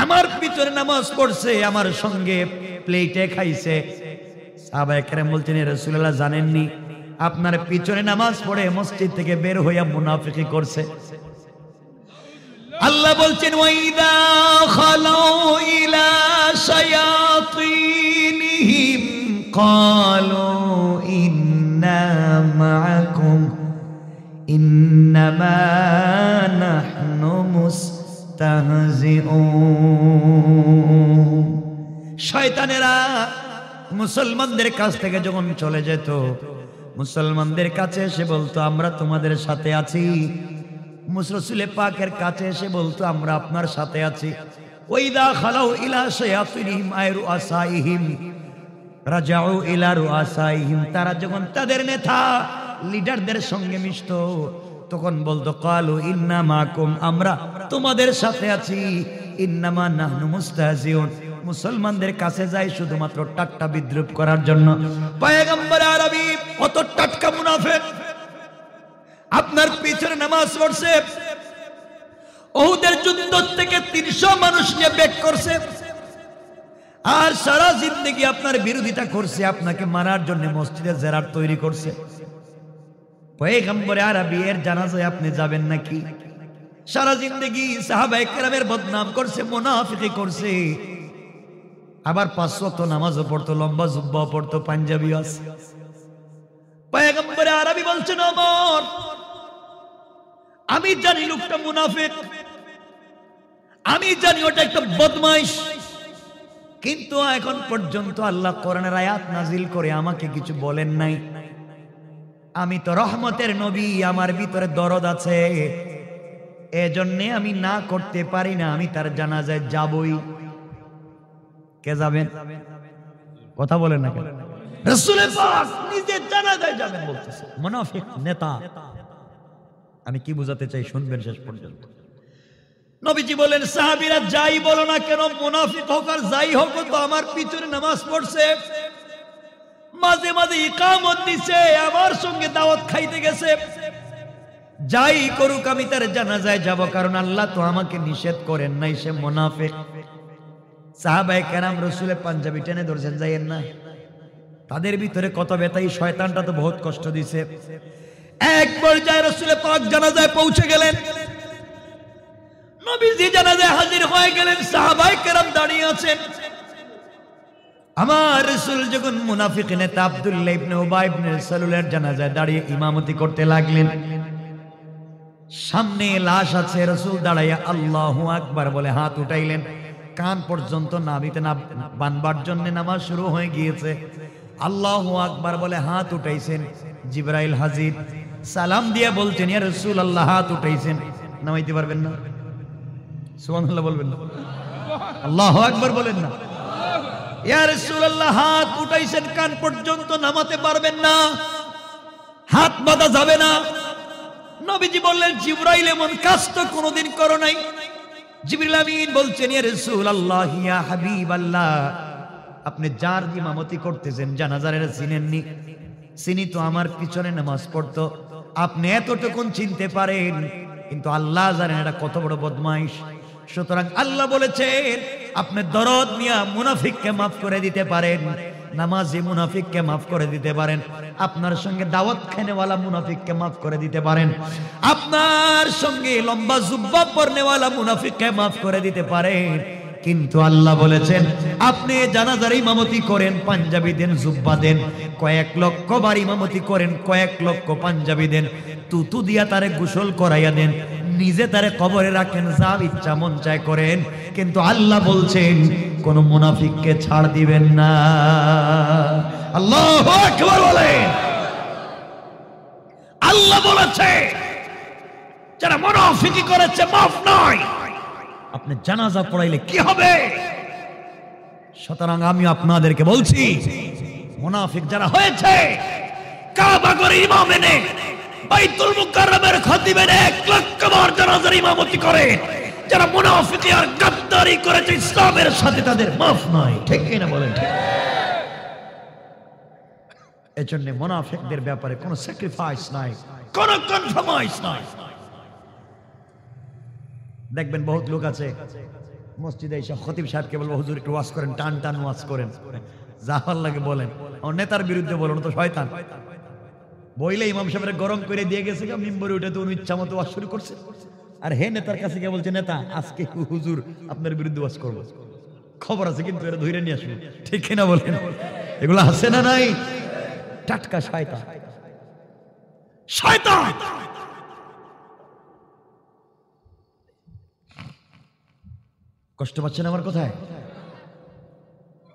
আমার পিছনে নামাজ পড়ছে, আমার সঙ্গে প্লেটে খাইছে। সাহাবায়ে কেরাম বলছেন, ইয়া রাসূলুল্লাহ জানেননি আপনার পিছনে নামাজ পড়ে মসজিদ থেকে বের হইয়া মুনাফিকি করছে। আল্লাহ বলছেন, ওয়াইদা খালাউ ইলা শায়াতিনহিম ক্বালু ইন্না মাআকুম ইন্নামা নাহনু মুস্তাহজিউন। শয়তানেরা মুসলমানদের কাছ থেকে যখন চলে যেত, মুসলমানদের কাছে এসে বলতো, আমরা তোমাদের সাথে আছি, রাসূলে পাকের কাছে এসে বলতো আমরা আপনার সাথে আছি। ওয়াইদা খালাউ ইলা শায়াতিনহিম আয়রু আসাইহিম রাজাউ ইলা রুআসাইহিম, তারা যখন তাদের নেতা লিডারদের সঙ্গে মিশতো তখন বলতো ক্বালু ইন্না মাকুম, আমরা তোমাদের সাথে আছি। ইন্নামা নাহনু মুস্তাহজিউন, মুসলমানদের কাছে যায় শুধুমাত্র টাট্টা বিদ্রুপ করার জন্য। পয়গম্বর আরবি কত টাটকা মুনাফিক, আপনার পিছনে নামাজ পড়ছে, ওহুদের যুদ্ধ থেকে 300 মানুষ নিয়ে ব্যাক করছে, আর সারা জিন্দেগি আপনার বিরোধিতা করছে, আপনাকে মারার জন্য মসজিদে জেরার তৈরি করছে। পয়গম্বর আরবি এর জানাজায় আপনি যাবেন নাকি? সারা জিন্দেগি সাহাবায়ে কেরামের বদনাম করছে, মুনাফিকি করছে, আবার 5 ওয়াক্ত নামাজও পড়তো, লম্বা জুব্বাও পড়তো, পাঞ্জাবি আছে। পয়গম্বর আরবি বলছেন ওমর, আমি জানি লোকটা মুনাফিক, আমি জানি ওটা একটা বদমাইশ, কিন্তু এখন পর্যন্ত আল্লাহ কোরআনের আয়াত নাজিল করে আমাকে কিছু বলেন নাই। আমি তো রহমতের নবী, আমার ভিতরে দরদ আছে, এজন্য আমি না করতে পারি না, আমি তার জানাজায় যাবই। কে যাবেন? কথা বলেন না কেন? রাসূল পাক নিজে জানাজায় যাবেন বলতেছে। মুনাফিক নেতা, আমি কি বুঝাতে চাই শুনবেন শেষ পর্যন্ত। নবীজি বলেন সাহাবীরা যাই বলো না কেন, মুনাফিক হোক আর যাই হোক, তো আমার পিছনে নামাজ পড়ছে, মাঝে মাঝে ইকামত দিছে, আমার সঙ্গে দাওয়াত খাইতে গেছে, যাই করুক আমি তার জানাজায় যাব, কারণ আল্লাহ তো আমাকে নিষেধ করেন নাই, সে মুনাফিক। সাহাবায়ে কেরাম রাসূলের পাঞ্জাবি টেনে ধরছেন, যাইয়েন না। তাদের ভিতরে কত ব্যথাই, শয়তানটা তো বহুত কষ্ট দিছে। এক পর্যায়ে রাসূলের পাক জানাজায় পৌঁছে গেলেন, নবীজি জানাজায় হাজির হয়ে গেলেন, সাহাবায়ে কেরাম দাঁড়িয়ে আছেন। আমার রাসূল যখন মুনাফিক নেতা আব্দুল্লাহ ইবনে উবাই ইবনে সালুলের জানাজায় দাঁড়িয়ে ইমামতি করতে লাগলেন, সামনে লাশ আছে, রাসূল দাঁড়াইয়া আল্লাহু আকবার বলে হাত উঠাইলেন, কান পর্যন্ত নাভিতে না বানবার জন্য নামাজ শুরু হয়ে গিয়েছে। আল্লাহু আকবার বলে হাত উঠাইছেন, জিবরাইল হাজির, সালাম দিয়ে বলছেন ইয়া রাসূলুল্লাহ, হাত উঠাইছেন, নামাইতে পারবেন না? সুবহানাল্লাহ বলবেন না? আল্লাহু আকবার বলেন না? ইয়া রাসূলুল্লাহ, হাত উঠাইছেন, কান পর্যন্ত নামাতে পারবেন না, হাত বাঁধা যাবে না। নবীজি বললেন জিবরাইল এমন কাজ তো কোনোদিন করো নাই। জিবরিল আমিন বলছেন ইয়া রাসূলুল্লাহ, ইয়া হাবিবাল্লাহ, আপনি যার ইমামতি করতেছেন জানাজার চিনেননি? চিনি তো, আমার পিছনে নামাজ পড়তো, আপনি এতটুকুন চিনতে পারেন, কিন্তু আল্লাহ জানেন এটা কত বড় বদমাইশ। সুতরাং আল্লাহ বলেছেন আপনি দরদ নিয়া মুনাফিককে মাফ করে দিতে পারেন, নামাজি মুনাফিককে মাফ করে দিতে পারেন, আপনার সঙ্গে দাওয়াত খানেওয়ালা মুনাফিককে মাফ করে দিতে পারেন, আপনার সঙ্গে লম্বা জুব্বা পরনেওয়ালা মুনাফিককে মাফ করে দিতে পারেন। কিন্তু আল্লাহ বলেছেন আপনি জানাজার ইমামতি করেন, পাঞ্জাবি দেন, জুব্বা দেন, কয়েক লক্ষ বার ইমামতি করেন, কয়েক লক্ষ পাঞ্জাবি দেন, তুতু দিয়া তারে গোসল করাইয়া দেন, নিজে তারে কবরে রাখেন, যা ইচ্ছা মন চায় করেন, কিন্তু আল্লাহ বলছেন কোন মুনাফিককে ছাড় দিবেন না। আল্লাহু আকবার বলেন। আল্লাহ বলেছে যারা মুনাফিকি করেছে মাফ নয়। আপনি জানাজা পড়াইলে কি হবে? সুতরাং আমি আপনাদেরকে বলছি, মুনাফিক যারা হয়েছে, কাবা ঘরের ইমাম এনে, বাইতুল মুকাররমের খতিব এনে 1 লক্ষ বার জানাজার ইমামতি করে, যারা মুনাফিকি আর গাদ্দারি করেছে ইসলামের সাথে, তাদের মাফ নয়। ঠিক কি না বলেন? ঠিক। এজন্য মুনাফিকদের ব্যাপারে কোনো স্যাক্রিফাইস নাই, কোনো কনফার্মাইজ নাই। দেখবেন বহুত লোক আছে মসজিদে এসে খতিব সাহেবকে বলবো হুজুর একটু ওয়াজ করেন, টান টান ওয়াজ করেন, যা ভালো লাগে বলেন, আমার নেতার বিরুদ্ধে বলেন, তো শয়তান বইলে ইমাম সাহেবের গরম করে দিয়ে গেছে, মিম্বরে উঠে তো উনি ইচ্ছা মতো ওয়াজ শুরু করছে। আর হে নেতার কাছে গিয়ে বলছে নেতা আজকে হুজুর আপনার বিরুদ্ধে ওয়াজ করবো, খবর আছে কিন্তু এরা ধরে নিয়ে আসবে। ঠিক কিনা বলেন? এগুলো আছে না নাই? টাটকা শয়তান, শয়তান। কষ্ট পাচ্ছেন আমার কথায়?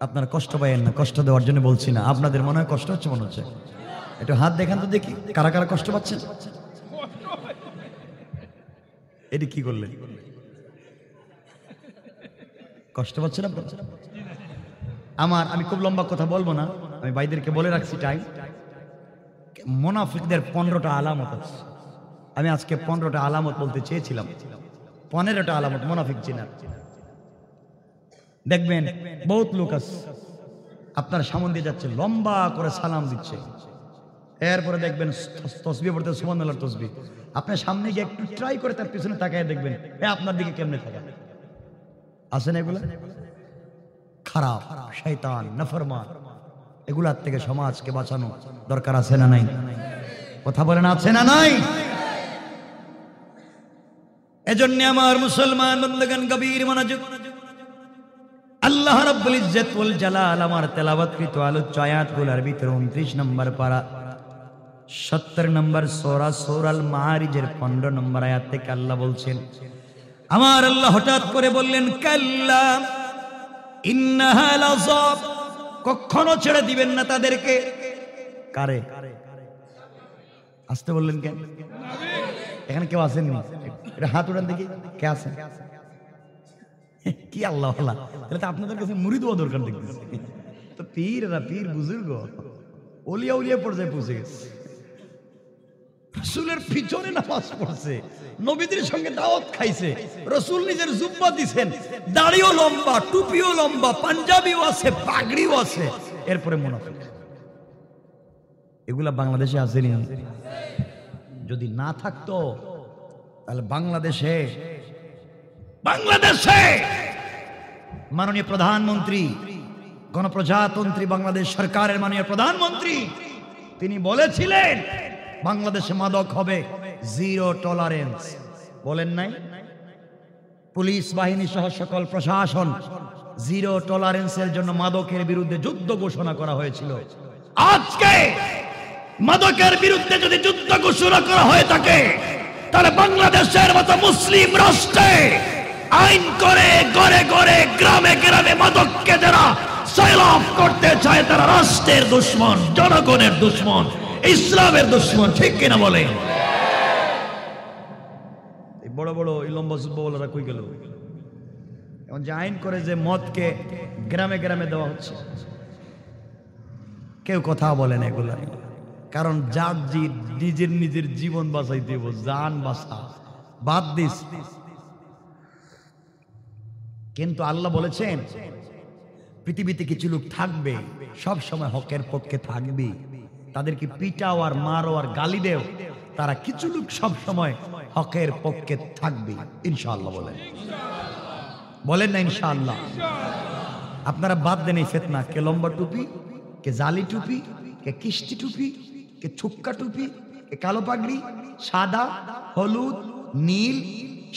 আপনারা কষ্ট পাইয়েন না, কষ্ট দেওয়ার জন্য বলছি না। আপনাদের মনে হয় কষ্ট হচ্ছে, মনে হচ্ছে। একটু হাত দেখান তো দেখি কারা কারা কষ্ট পাচ্ছেন। এটি কি করলেন? কষ্ট পাচ্ছেন আপনারা? আমি খুব লম্বা কথা বলবো না, আমি ভাইদেরকে বলে রাখছি টাইম। মুনাফিকদের 15টা আলামত আছে। আমি আজকে 15টা আলামত বলতে চেয়েছিলাম, 15টা আলামত মুনাফিক চেনার। দেখবেন বহুত লোক আছে আপনার সামনে দিয়ে যাচ্ছে, লম্বা করে সালাম দিচ্ছে, এরপরে দেখবেন তসবিহ পড়তে সুবহানাল্লাহর তসবিহ। আপনার সামনে গিয়ে একটু ট্রাই করে তার পিছনে তাকায় দেখবেন আপনার দিকে কেমনে তাকায়। আছে না এগুলা? খারাপ, শয়তান, নাফরমান, এগুলার থেকে সমাজকে বাঁচানো দরকার আছে না নাই? কথা বলেন আছে না নাই? এজন্য আমার মুসলমান বন্ধুগণ গভীর মনোযোগ, আল্লাহ রাব্বুল ইজ্জত ওয়াল জালাল আমার তেলাওয়াতকৃত আলোচ্য আয়াতগুলোর ভিতরে 29 নম্বর পারা 70 নম্বর সূরা সূরাল মাআরিজের 15 নম্বর আয়াত থেকে আল্লাহ বলছেন, আমার আল্লাহ হঠাৎ করে বললেন কাল্লা ইন্নাহা লাযাব, কখনো ছেড়ে দিবেন না তাদেরকে। কারে? আসতে বললেন কেন? এখানে কেউ আসেন নি? এটা হাত উঠান দেখি কে আছেন? কি আল্লাহ আল্লাহ, তাহলে তো আপনাদের কাছে মুরিদ হওয়া দরকার দেখতেছি। তো পীর বুজুর্গ ওলিয়া উলিয়া পর্যায়ে পৌঁছে গেছে, রাসূলের পিছনে নামাজ পড়ছে, নবীদের সঙ্গে দাওয়াত খাইছে, রাসূল নিজের জুব্বা দিবেন, দাড়িও লম্বা, টুপিও লম্বা, পাঞ্জাবিও আছে, পাগড়িও আছে, এরপরে মুনাফিক। এগুলা বাংলাদেশে আসেনি? যদি না থাকতো তাহলে বাংলাদেশে মাননীয় প্রধানমন্ত্রী, গণপ্রজাতন্ত্রী বাংলাদেশ সরকারের মাননীয় প্রধানমন্ত্রী তিনি বলেছিলেন বাংলাদেশে মাদক হবে জিরো টলারেন্স। বলেন নাই? পুলিশ বাহিনী সহ সকল প্রশাসন জিরো টলারেন্সের জন্য মাদকের বিরুদ্ধে যুদ্ধ ঘোষণা করা হয়েছিল। আজকে মাদকের বিরুদ্ধে যদি যুদ্ধ ঘোষণা করা হয়ে থাকে, তাহলে বাংলাদেশের মতো মুসলিম রাষ্ট্রে আইন করে ঘরে ঘরে গ্রামে গ্রামে মাদককে যারা সয়লাভ করতে চায় তারা রাষ্ট্রের দুশমন, জনগণের দুশমন, ইসলামের দুশমন। ঠিক কিনা বলে? বড় বড় লম্বা যুদ্ধবলারা কই গেল? এখন যে আইন করে যে মদকে গ্রামে গ্রামে দেওয়া হচ্ছে, কেউ কথা বলে না এগুলা। কারণ যার নিজের জীবন বাঁচাইতে হইব, জান বাঁচা বাদ দিস। কিন্তু আল্লাহ বলেছেন পৃথিবীতে কিছু লোক থাকবে সব সময় হকের পক্ষে থাকবে, তাদেরকে পিটাও আর মারো আর গালি দেও, তারা কিছু লোক সব সময় হকের পক্ষে থাকবে ইনশাআল্লাহ। বলেন না ইনশাআল্লাহ? আপনারা বাদ দেন এই ফিতনা, কে লম্বা টুপি, কে জালি টুপি, কে কিস্তি টুপি, কে ছুক্কা টুপি, কে কালো পাগড়ি, সাদা, হলুদ, নীল,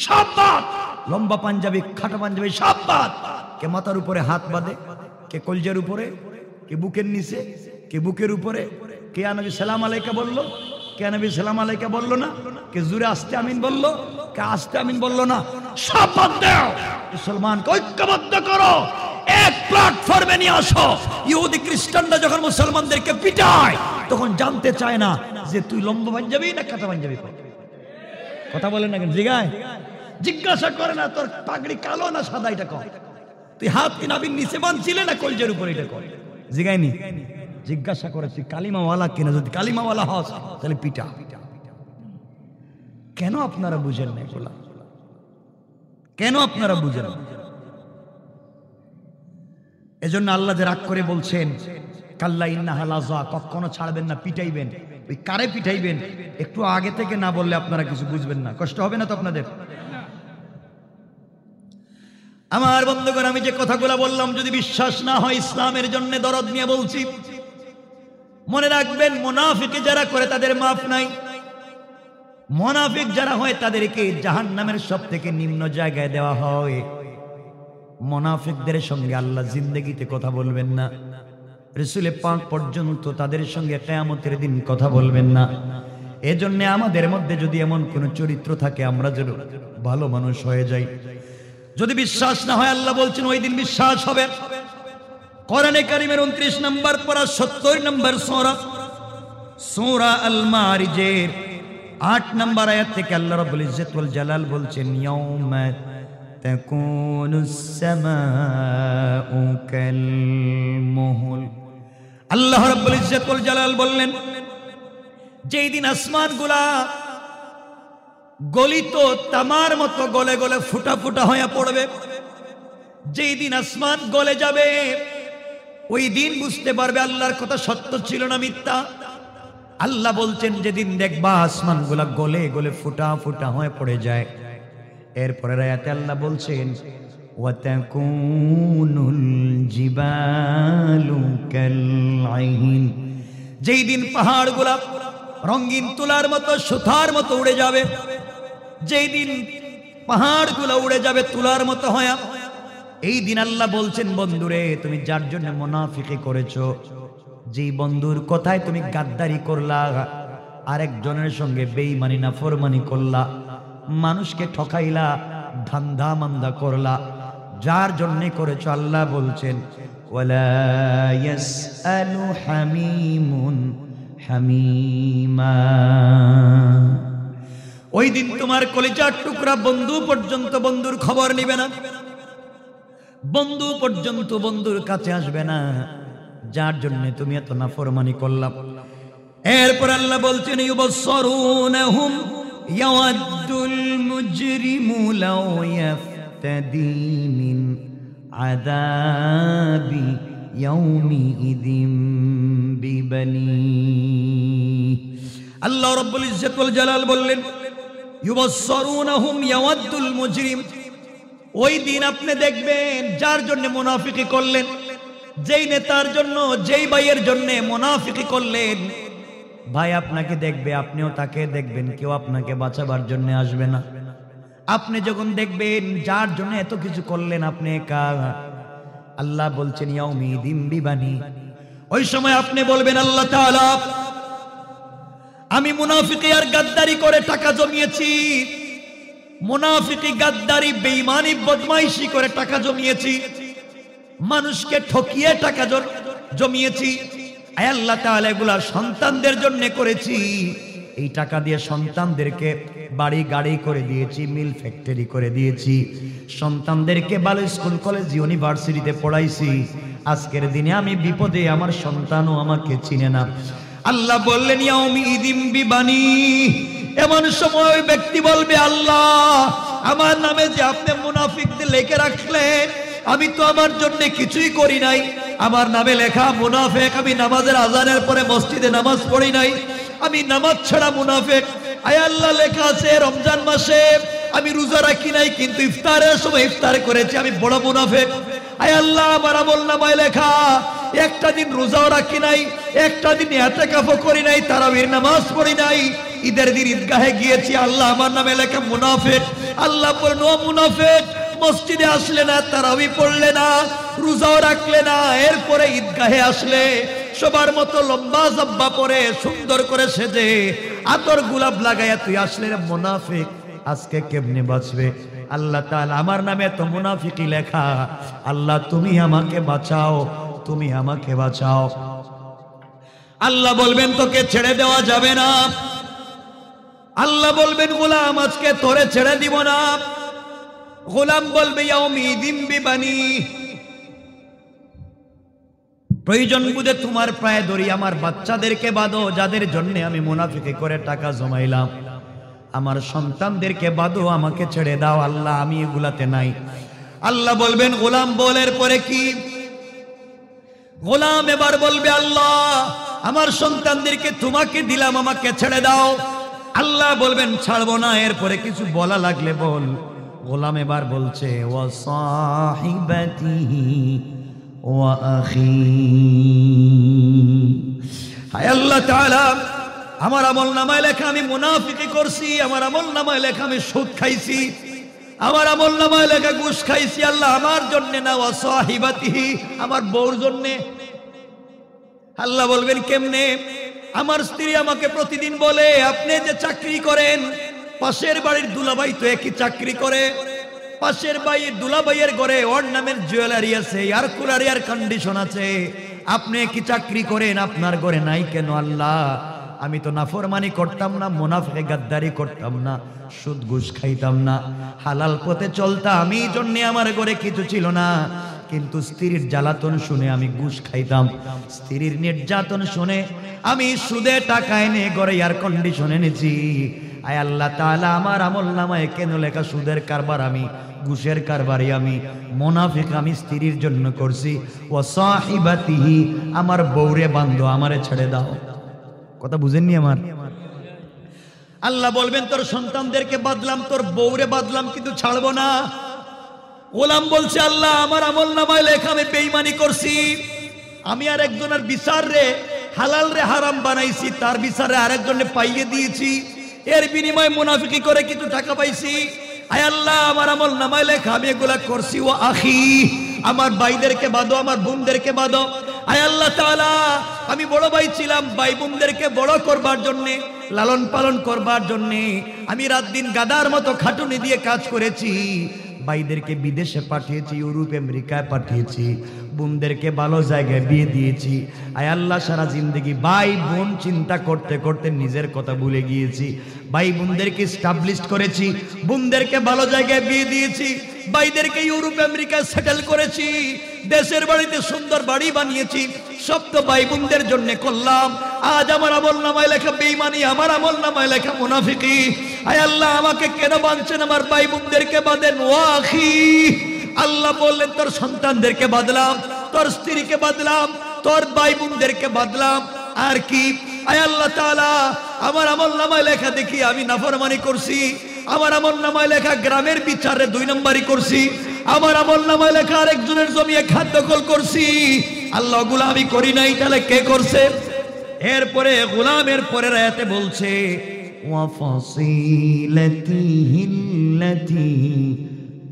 সব বাদ। লম্বা পাঞ্জাবি, খাটো পাঞ্জাবি, সব বাদ। কে মাথার উপরে হাত বাঁধে, কে কলজের উপরে, কে বুকের নিচে, কে বুকের উপরে, কে নবী সালাম আলাইকা বললো, কে নবী সালাম আলাইকা বললো না, কে জুড়ে আস্তে আমিন বললো, কে আস্তে আমিন বললো না, সব বাদ দাও। মুসলমানকে ঐক্যবদ্ধ করো, এক প্ল্যাটফর্মে নিয়ে আসো। ইহুদি খ্রিস্টানরা যখন মুসলমানদেরকে পিটায় তখন জানতে চায় না যে তুই লম্বা পাঞ্জাবি না কাটা পাঞ্জাবি। কথা বলেন না কেন? জিজ্ঞাসা করে না তোর পাগড়ি কালো না সাদা, এটা কর। তুই হাত কি নাভির নিচে বাঁধছিলে না কলজের উপর, এটা কর। জিগায়নি? জিজ্ঞাসা করে তুই কালিমাওয়ালা কিনা, যদি কালিমাওয়ালা হস তাহলে পিটা। কেন আপনারা বুঝেন না এগুলা? কেন আপনারা বুঝেন? এজন্য আল্লাহ যে রাগ করে বলছেন কাল্লা ইন্নাহা লাযা, কখনো ছাড়বেন না, পিটাইবেন। ওই কারে পিটাইবেন একটু আগে থেকে না বললে আপনারা কিছু বুঝবেন না, কষ্ট হবে না তো আপনাদের? আমার বন্ধুগণ, আমি যে কথাগুলো বললাম যদি বিশ্বাস না হয়, ইসলামের জন্য দরদ নিয়ে বলছি, মনে রাখবেন মুনাফিক যারা করে তাদের মাফ নাই। মুনাফিক যারা হয় তাদেরকে জাহান্নামের সবথেকে নিম্ন জায়গায় দেওয়া হয়। মুনাফিকদের সঙ্গে আল্লাহ জিন্দেগিতে কথা বলবেন না, রাসূল পাক পর্যন্ত তাদের সঙ্গে কিয়ামতের দিন কথা বলবেন না। এজন্য আমাদের মধ্যে যদি এমন কোন চরিত্র থাকে, আমরা যেন ভালো মানুষ হয়ে যাই। যদি বিশ্বাস না হয়, আল্লাহ বলছেন ওই দিন বিশ্বাস হবে। কোরআনে কারীমের 29 নম্বর পারা 70 নম্বর সূরা, সূরা আল মারিজের 8 নম্বর আয়াত থেকে আল্লাহ রাব্বুল ইজ্জত ওয়াল জালাল বলছেন ইয়াউমা তাকুনুস সামাউ কাল মুহল। আল্লাহ রাব্বুল ইজ্জত ওয়াল জালাল বললেন যেই দিন আসমানগুলা গলিত তামার মতো গলে গলে ফুটা ফুটা হয়ে পড়বে, যেই দিন আসমান গলে যাবে ওই দিন বুঝতে পারবে আল্লাহর কথা সত্য ছিল না মিথ্যা। আল্লাহ বলছেন যেদিন দেখবা আসমানগুলা গলে গলে ফুটা ফুটা হয়ে পড়ে যায়। এরপরের আয়াতে আল্লাহ বলছেন ওয়াতাকুনুল জিবালু কাল আইন, যেই দিন পাহাড়গুলা রঙিন তুলার মতো সুতার মতো উড়ে যাবে, যেই দিন পাহাড়গুলো উড়ে যাবে তুলার মতো হয়া, এই দিন আল্লাহ বলছেন বন্ধুরে তুমি যার জন্য মুনাফিকি করেছো, যেই বন্ধুর কথায় তুমি গাদ্দারি করলা, আরেকজনের সঙ্গে বেঈমানি নাফরমানি করলা, মানুষকে ঠকাইলা, ধান্দা মান্দা করলা, যার জন্য করেছো আল্লাহ বলছেন ওয়ালা ইয়াসআলু হামিমুন হামিমা। ওই দিন তোমার কলিজার টুকরা বন্ধু পর্যন্ত বন্ধুর খবর নিবে না, বন্ধু পর্যন্ত বন্ধুর কাছে আসবে না, যার জন্য তুমি এত নাফরমানি করলাম। এরপর আল্লাহ বলছেন ইউবসসিরুনহুম ইয়াওয়াদ্দুল মুজরিমু লাও ইয়াফতাদি মিন আযাবি ইয়াউমিইযিম বিবানি। আল্লাহ রাব্বুল ইজ্জত ওয়াল জালাল বললেন ইউবসসিরুনহুম ইয়াওয়াদ্দুল মুজরিম, ওই দিন আপনি দেখবেন যার জন্য মুনাফিকি করলেন, যেই নেতার জন্য যেই ভাইয়ের জন্য মুনাফিকি করলেন, ভাই আপনাকে দেখবে আপনিও তাকে দেখবেন, কেউ আপনাকে বাঁচাবার জন্য আসবে না। আপনি যখন দেখবেন যার জন্য এত কিছু করলেন আপনি একা, আল্লাহ বলছেন ইয়াউমিদিন বিবানি, ওই সময় আপনি বলবেন আল্লাহ তাআলা আমি মুনাফিকি আর গাদ্দারি করে টাকা জমিয়েছি, মুনাফিকি গাদ্দারি বেঈমানি বদমাইশি করে টাকা জমিয়েছি, মানুষকে ঠকিয়ে টাকা জমিয়েছি, আয় আল্লাহ তাআলা এগুলা সন্তানদের জন্য করেছি, এই টাকা দিয়ে সন্তানদেরকে বাড়ি গাড়ি করে দিয়েছি, মিল ফ্যাক্টরি করে দিয়েছি, সন্তানদেরকে ভালো স্কুল কলেজ ইউনিভার্সিটিতে পড়াইছি, আজকের দিনে আমি বিপদে আমার সন্তানও আমাকে চিনে না। আল্লাহ বললেন ইয়াউমিদিন বিবানি, এমন সময় ব্যক্তি বলবে আল্লাহ আমার নামে যে আপনি মুনাফিকদের লিখে রাখলেন, আমি তো আমার জন্য কিছুই করি নাই, আমার নামে লেখা মুনাফিক, আমি নামাজের আজানের পরে মসজিদে নামাজ পড়ি নাই, আমি নামাজ ছাড়া মুনাফিক, আয় আল্লাহ লেখা আছে রমজান মাসে আমি রোজা রাখি নাই কিন্তু ইফতারের সময় ইফতার করেছি, আমি বড় মুনাফিক, আয় আল্লাহ আমার আমলনামায় লেখা একটা দিন রোজাও রাখি নাই, একটা দিন ইতিকাফও করি নাই, তারাবির নামাজ পড়ি নাই, ঈদের দিন ঈদগাহে গিয়েছি, আল্লাহ আমার নামে লেখা মুনাফিক। আল্লাহ বলেন ও মুনাফিক, মসজিদে আসলে না, তারাবি পড়লে না, রোজাও রাখলে না, এরপরে ঈদগাহে আসলে সবার মতো লম্বা জাব্বা পরে সুন্দর করে সেজে আতর গোলাপ লাগাইয়া তুই আসলে মুনাফিক, আজকে কেমনে বাঁচবে? আল্লাহ তাআলা আমার নামে তো মুনাফিকি লেখা, আল্লাহ তুমি আমাকে বাঁচাও, তুমি আমাকে বাঁচাও। আল্লাহ বলবেন তোকে ছেড়ে দেওয়া যাবে না, আল্লাহ বলবেন গোলাম আজকে তোরে ছেড়ে দিব না, গোলাম বলবে ইয়াউমিদিন বিবানি, প্রয়োজন বুঝে তোমার পায়ে ধরি, আমার বাচ্চাদেরকে বাঁধো যাদের জন্য আমি মুনাফিকি করে টাকা জমাইলাম, আমার সন্তানদেরকে বাঁধো, আমাকে ছেড়ে দাও আল্লাহ আমি এগুলাতে নাই। আল্লাহ বলবেন গোলাম বলের পরে কি? গোলাম এবার বলবে আল্লাহ আমার সন্তানদেরকে তোমাকে দিলাম, আমাকে ছেড়ে দাও। আল্লাহ বলবেন ছাড়বো না, এরপরে কিছু বলা লাগলে বল। গোলাম এবার বলছে ওয়া সাহিবাতিহি ওয়া আখি, হায় আল্লাহ তাআলা আমার আমলনামায় লেখা আমি মুনাফিকি করছি, আমার আমলনামায় লেখা আমি সুদ খাইছি, আমার আমলনামায় লেখা ঘুষ খাইছি, আল্লাহ আমার জন্য না, ওয়া সাহিবাতিহি আমার বউর জন্য। আল্লাহ বলবেন কেমনে? আমার স্ত্রী আমাকে প্রতিদিন বলে আপনি যে চাকরি করেন, পাশের বাড়ির দুলাভাই তো একই চাকরি করে, পাশের বাড়ির দুলাভাইয়ের ঘরে ওর নামের জুয়েলারি আছে, এয়ার কুলার এয়ার কন্ডিশন আছে, আপনি কি চাকরি করেন, আপনার ঘরে নাই কেন? আল্লাহ আমি তো নাফরমানি করতাম না, মুনাফিক গাদ্দারি করতাম না, সুদ ঘুষ খাইতাম না, হালাল পথে চলতাম। আমি জন্য আমার ঘরে কিছু ছিল না, কিন্তু স্ত্রীর জ্বালাতন শুনে আমি ঘুষ খাইতাম, স্ত্রীর নির্যাতন শুনে আমি সুদে টাকা এনে ঘরে এয়ার কন্ডিশন এনেছি। আয় আল্লাহ তাআলা, আমার আমলনামায় কেন লেখা সুদের কারবার আমি, ঘুষের কারবারি আমি, মুনাফিক আমি স্ত্রীর জন্য করছি। ও সাহিবাতিহি, আমার বউরে বান্ধব, আমারে ছেড়ে দাও। কথা বুঝেননি আমার? আল্লাহ বলবেন তোর সন্তানদেরকে বাদলাম, তোর বউরে বাদলাম, কিন্তু ছাড়বো না। গোলাম বলছে আল্লাহ আমার আমলনামায় লেখা আমি বেঈমানি করছি, আমি আর একজনের বিচার রে হালাল রে হারাম বানাইছি, তার বিচারে আরেকজনে পাইয়ে দিয়েছি, এর বিনিময়ে মুনাফিকি করে কিছু টাকা পাইছি। আয় আল্লাহ আমার আমলনামায় লেখা আমি এগুলা করছি। ও আখি, আমার ভাইদেরকে বাঁধো, আমার বোনদেরকে বাঁধো। আয় আল্লাহ তাআলা, আমি বড় ভাই ছিলাম, ভাই বোনদেরকে বড় করবার জন্যে, লালন পালন করবার জন্যে আমি রাত দিন গাদার মতো খাটুনি দিয়ে কাজ করেছি। ভাইদেরকে বিদেশে পাঠিয়েছি, ইউরোপ আমেরিকায় পাঠিয়েছি, বোনদেরকে ভালো জায়গায় বিয়ে দিয়েছি। আয় আল্লাহ, সারা জিন্দগি ভাই বোন চিন্তা করতে করতে নিজের কথা ভুলে গিয়েছি। ভাই বোনদেরকে স্টাবলিশ করেছি, বোনদেরকে ভালো জায়গায় বিয়ে দিয়েছি, ভাইদেরকে ইউরোপ আমেরিকায় সেটেল করেছি, দেশের বাড়িতে সুন্দর বাড়ি বানিয়েছি। সব তো ভাই বোনদের জন্য করলাম। আজ আমার আমলনামায় লেখা বেঈমানি, আমার আমলনামায় লেখা মুনাফিকি। আয় আল্লাহ, আমাকে কেন বাঁধছেন? আমার ভাই বোনদেরকে বাঁধেন। ও আখি, আল্লাহ বললেন তোর সন্তানদেরকে বাঁধলাম, তোর স্ত্রীকে বাঁধলাম, তোর ভাই বোনদেরকে বাঁধলাম, আর কি? আয় আল্লাহ তাআলা, আমার আমলনামায় লেখা দেখি আমি নাফরমানি করছি, আমার আমলনামায় লেখা গ্রামের বিচারে 2 নম্বরই করছি, আমার আমলনামায় লেখা আরেকজনের জমি খাদ্য দখল করছি। আল্লাহ, ওগুলো আমি করি নাই, তাহলে কে করছে? এরপরে গোলামের পরের আয়াতে বলছে ওয়া ফাসিলাতিহিল্লাতী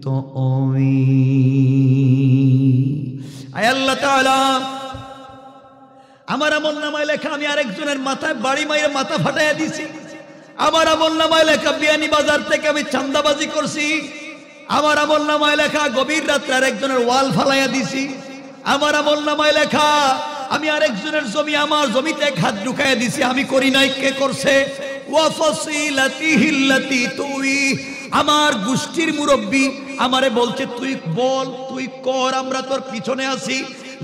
তুআওয়ি। আয় আল্লাহ তাআলা, আমার আমলনামায় লেখা আমি আরেকজনের মাথায় বাড়ি মাইরে মাথা ফাটাইয়া দিছি, আমার আমলনামায় লেখা বিয়ানি বাজার থেকে আমি চান্দাবাজি করছি, আমার আমলনামায় লেখা গভীর রাত্রে আরেকজনের ওয়াল ফালাইয়া দিছি, আমার আমলনামায় লেখা আমি আরেকজনের জমি আমার জমিতে হাত ঢুকাইয়া দিছি। আমি করি নাই, কে করছে? ওয়া ফাসিলাতিহিল্লাতী তুআওয়ি, আমার গোষ্ঠীর মুরব্বী আমারে বলছে তুই বল, তুই কর, আমরা তোর পিছনে আছি,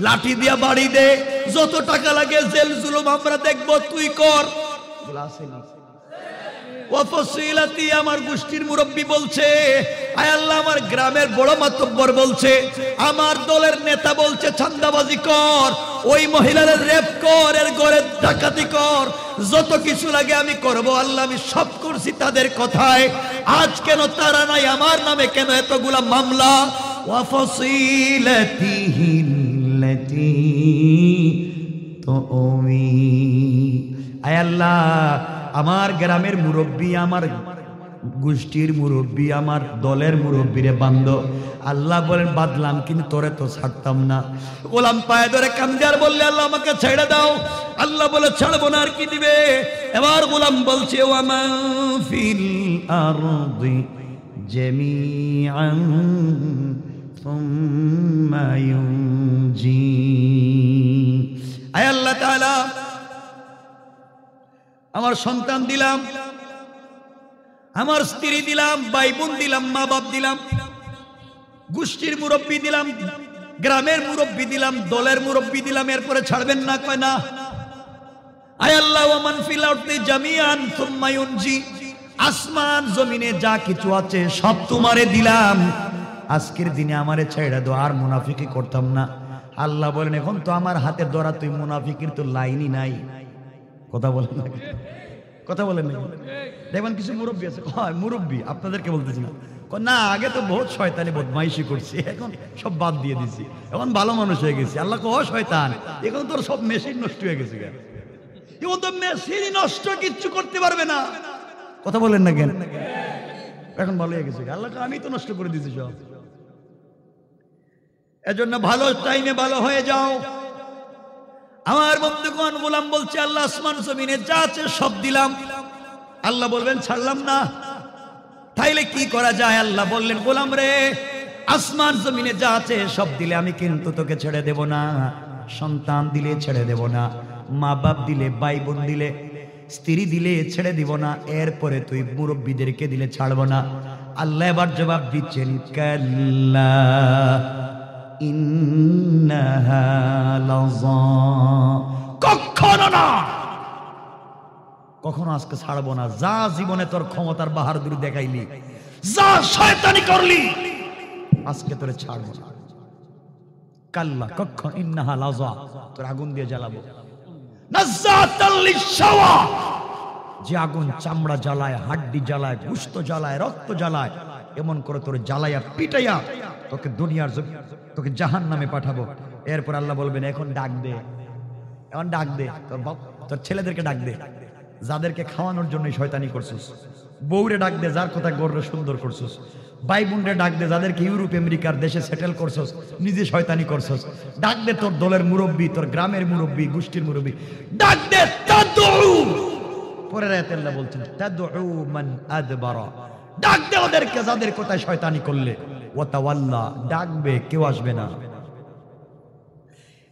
লাঠি দিয়া বাড়ি দে, যত টাকা লাগে জেল জুলুম আমরা দেখবো, তুই কর। ওয়া ফাসিলাতি, আমার গোষ্ঠীর মুরব্বী বলছে, আয় আল্লাহ, আমার গ্রামের বড় মাতব্বর বলছে, আমার দলের নেতা বলছে চাঁদাবাজি কর, ওই মহিলার রেপ কর, এর ঘরে ডাকাতি কর, যত কিছু লাগে আমি করব। আল্লাহ, আমি সব করছি তাদের কথায়, আজ কেন তারা নাই, আমার নামে কেন এতগুলা মামলা? ওয়া ফাসিলাতিহিল্লাতী তুআওয়ি। আয় আল্লাহ, আমার গ্রামের মুরব্বী, আমার গোষ্ঠীর মুরব্বী, আমার দলের মুরব্বীরে বান্ধ। আল্লাহ বলেন বাদলাম, কিন্তু তোরে তো ছাড়তাম না। গোলাম পায়ে ধরে কান্দে আর বললে আল্লাহ আমাকে ছেড়ে দাও। আল্লাহ বলে ছাড়বো না, আর কি দিবে? এবার গোলাম বলছে ওয়া মা ফিল আরদি জামিআন সুম্মা ইউনজি। আয় আল্লাহ তাআলা, আমার সন্তান দিলাম, আমার স্ত্রী দিলাম, ভাই বোন দিলাম, মা বাপ দিলাম, গোষ্ঠীর মুরব্বী দিলাম, গ্রামের মুরব্বী দিলাম, দলের মুরব্বী দিলাম, এরপরে ছাড়বেন না? কয় না। আয় আল্লাহ, ওয়া মান ফিল আরদি জামিআন সুম্মা ইউনজি, আসমান জমিনে যা কিছু আছে সব তোমারে দিলাম, আজকের দিনে আমারে ছেড়ে দাও, আর মুনাফিকি করতাম না। আল্লাহ বলেন এখন তো আমার হাতে ধরা, তুই মুনাফিকির তো লাইনই নাই। কথা বলেন না, কথা বলেন না। দেখবেন কিছু মুরব্বী আছে, হয় মুরব্বী, আপনাদেরকে বলতেছি না, না আগে তো বহুত শয়তানি বদমাইশি করছি, এখন সব বাদ দিয়ে দিছি, এখন ভালো মানুষ হয়ে গেছি। আল্লাহ কো শয়তান, এখন তোর সব মেশিন নষ্ট হয়ে গেছে, এখন তো মেশিনই নষ্ট, কিচ্ছু করতে পারবে না। কথা বলেন না কেন? এখন ভালো হয়ে গেছে, আল্লাহ আমি তো নষ্ট করে দিছি সব। এজন্য ভালো টাইমে ভালো হয়ে যাও। আমার বন্ধুগণ, গোলাম বলছে আল্লাহ আসমান জমিনে যা আছে সব দিলাম। আল্লাহ বলবেন ছাড়লাম না, তাইলে কি করা যায়? আল্লাহ বললেন গোলাম রে, আসমান জমিনে যা আছে সব দিলে আমি কিন্তু তোকে ছেড়ে দেব না। সন্তান দিলে ছেড়ে দেব না, মা বাপ দিলে, ভাই বোন দিলে, স্ত্রী দিলে ছেড়ে দিব না, এরপরে তুই মুরব্বীদেরকে দিলে ছাড়বো না। আল্লাহ এবার জবাব দিচ্ছেন, কাল্লা ইন্নাহা লাযা, কখনো না, কখনো আজকে ছাড়বো না। যা জীবনে তোর ক্ষমতার বাহাদুরি দেখাইলি, যা শয়তানি করলি, আজকে তোরে ছাড়বো না। কাল্লা, কখনো, ইন্নাহা লাযা, তোর আগুন দিয়ে জ্বালাবো। নাযাতাল লিশাওয়া, যে আগুন চামড়া জ্বালায়, হাড্ডি জ্বালায়, গোশত জ্বালায়, রক্ত জ্বালায়, এমন করে তোর জ্বালাইয়া পিটাইয়া তোকে দুনিয়ার, তোকে জাহান্নামে পাঠাবো। এরপর আল্লাহ বলবেন, এখন ডাক দে, এখন ডাক দে, তোর বাপ, তোর ছেলেদেরকে ডাক দে, যাদেরকে খাওয়ানোর জন্যই শয়তানি করছিস। বউরে ডাক দে, যার কথা গর্রে সুন্দর করছিস। ভাই বোনরে ডাক দে, যাদেরকে ইউরোপ আমেরিকার দেশে সেটেল করছিস, নিজে শয়তানি করছিস। ডাক দে তোর দলের মুরব্বী, তোর গ্রামের মুরব্বী, গোষ্ঠীর মুরব্বী, ডাক দে। তাদউ, পরের আয়াতে আল্লাহ বলছেন, তাদউ মান আদবারা, ডাক দে ওদেরকে যাদের কথায় শয়তানি করলে। ওয়া তাওয়াল্লা, ডাকবে, কেউ আসবে না।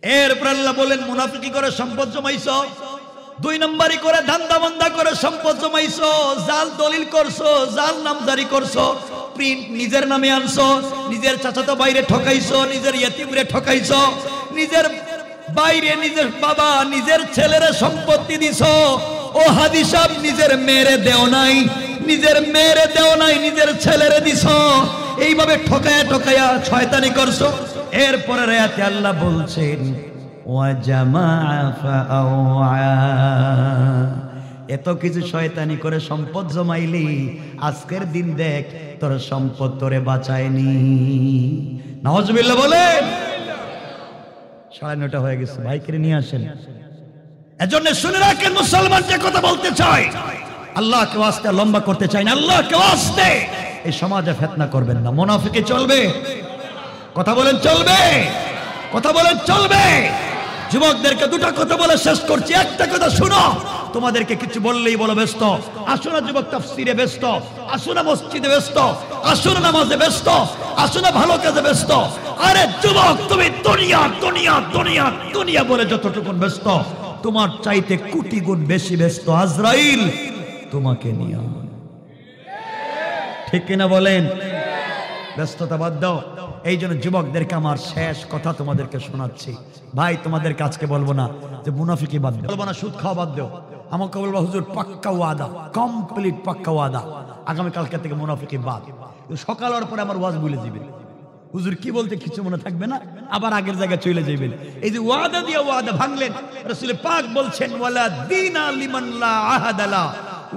এরপর আল্লাহ বলেন, মুনাফিকি করে সম্পদ জমাইছো, 2 নম্বরই করে ধান্দা বান্দা করে সম্পদ জমাইছো, জাল দলিল করছো, জাল নামজারি করছো, প্রিন্ট নিজের নামে আনছো, নিজের চাচাতো বাইরে ঠকাইছো, নিজের ইয়েতিমরে ঠকাইছো, নিজের বাইরে নিজের বাবা নিজের ছেলেরে সম্পত্তি দিছো। ও হাদি সাহেব, নিজের মেয়েরে দেও নাই, নিজের মেয়েরে দেও নাই, নিজের ছেলেরে দিছো। এইভাবে ঠকায়া ঠকায়া শয়তানি করছো। এরপরে আয়াতে আল্লাহ বলছেন, ওয়া জামাআ ফাআওয়া, এত কিছু শয়তানি করে সম্পদ জমাইলি, আজকের দিন দেখ তোর সম্পদ তোরে বাঁচায়নি। নাউজুবিল্লাহ বলেন। 9:30 হয়ে গেছে, ভাইকে নিয়ে আসেন। এজন্য শুনে রাখেন, মুসলমান যে কথা বলতে চাই, আল্লাহকে ওয়াস্তে লম্বা করতে চাই না, আল্লাহকে ওয়াস্তে এই সমাজে ফিতনা করবেন না। মুনাফিকি চলবে, কথা বলেন চলবে, কথা বলেন চলবে। যুবকদেরকে দুটো কথা বলে শেষ করছি। একটা কথা শুনো, তোমাদেরকে কিছু বললেই বলো ব্যস্ত, আসো না যুবক তাফসীরে ব্যস্ত, আসো না মসজিদে ব্যস্ত, আসো না নামাজে ব্যস্ত, আসো না ভালো কাজে ব্যস্ত। আরে যুবক, তুমি দুনিয়া দুনিয়া দুনিয়া দুনিয়া বলে যতটুকু ব্যস্ত, তোমার চাইতে কোটি গুণ বেশি ব্যস্ত আজরাইল তোমাকে নিয়ে। ঠিক কিনা বলেন? ব্যস্ততা বাদ দাও। এই জন্য যুবকদেরকে আমার শেষ কথা তোমাদেরকে শোনাচ্ছি। ভাই, তোমাদেরকে আজকে বলবো না যে মুনাফিকি বাদ দাও, বলবো না সুদ খাওয়া বাদ দাও, আমাকে বলবো হুজুর পাক্কা ওয়াদা, কমপ্লিট পাক্কা ওয়াদা, আগামীকালকে থেকে মুনাফিকি বাদ। সকাল হওয়ার পরে আমার ওয়াজ ভুলে যাবেন, হুজুর কি বলতে কিছু মনে থাকবে না, আবার আগের জায়গায় চলে যাবেন। এই যে ওয়াদা দিয়ে ওয়াদা ভাঙলেন, রাসূল পাক বলছেন, ওয়ালা দীনা লিমান লা আহাদা লা,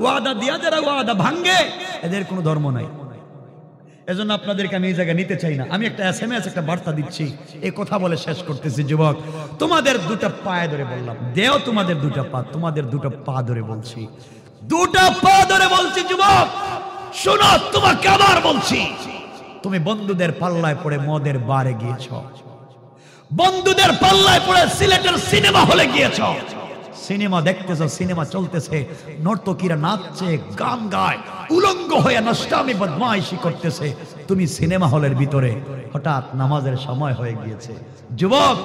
ওয়াদা দিয়া যারা ওয়াদা ভাঙে এদের কোনো ধর্ম নাই। এজন্য আপনাদেরকে আমি এই জায়গায় নিতে চাই না। আমি একটা এসএমএস, একটা বার্তা দিচ্ছি, এই কথা বলে শেষ করতেছি। যুবক, তোমাদের দুটা পায়ে ধরে বললাম, দেও তোমাদের দুটা পা, তোমাদের দুটা পা ধরে বলছি, দুটা পা ধরে বলছি। যুবক শোনো, তোমাকে আবার বলছি, তুমি বন্ধুদের পাল্লায় পড়ে মদের বারে গিয়েছ, বন্ধুদের পাল্লায় পড়ে সিলেটের সিনেমা হলে গিয়েছ, সিনেমা দেখতেছ, সিনেমা চলতেছে, নর্তকীরা নাচছে, গান গায়, উলঙ্গ হয়ে নষ্টামি বদমাইশি করতেছে, তুমি সিনেমা হলের ভিতরে, হঠাৎ নামাজের সময় হয়ে গিয়েছে। যুবক,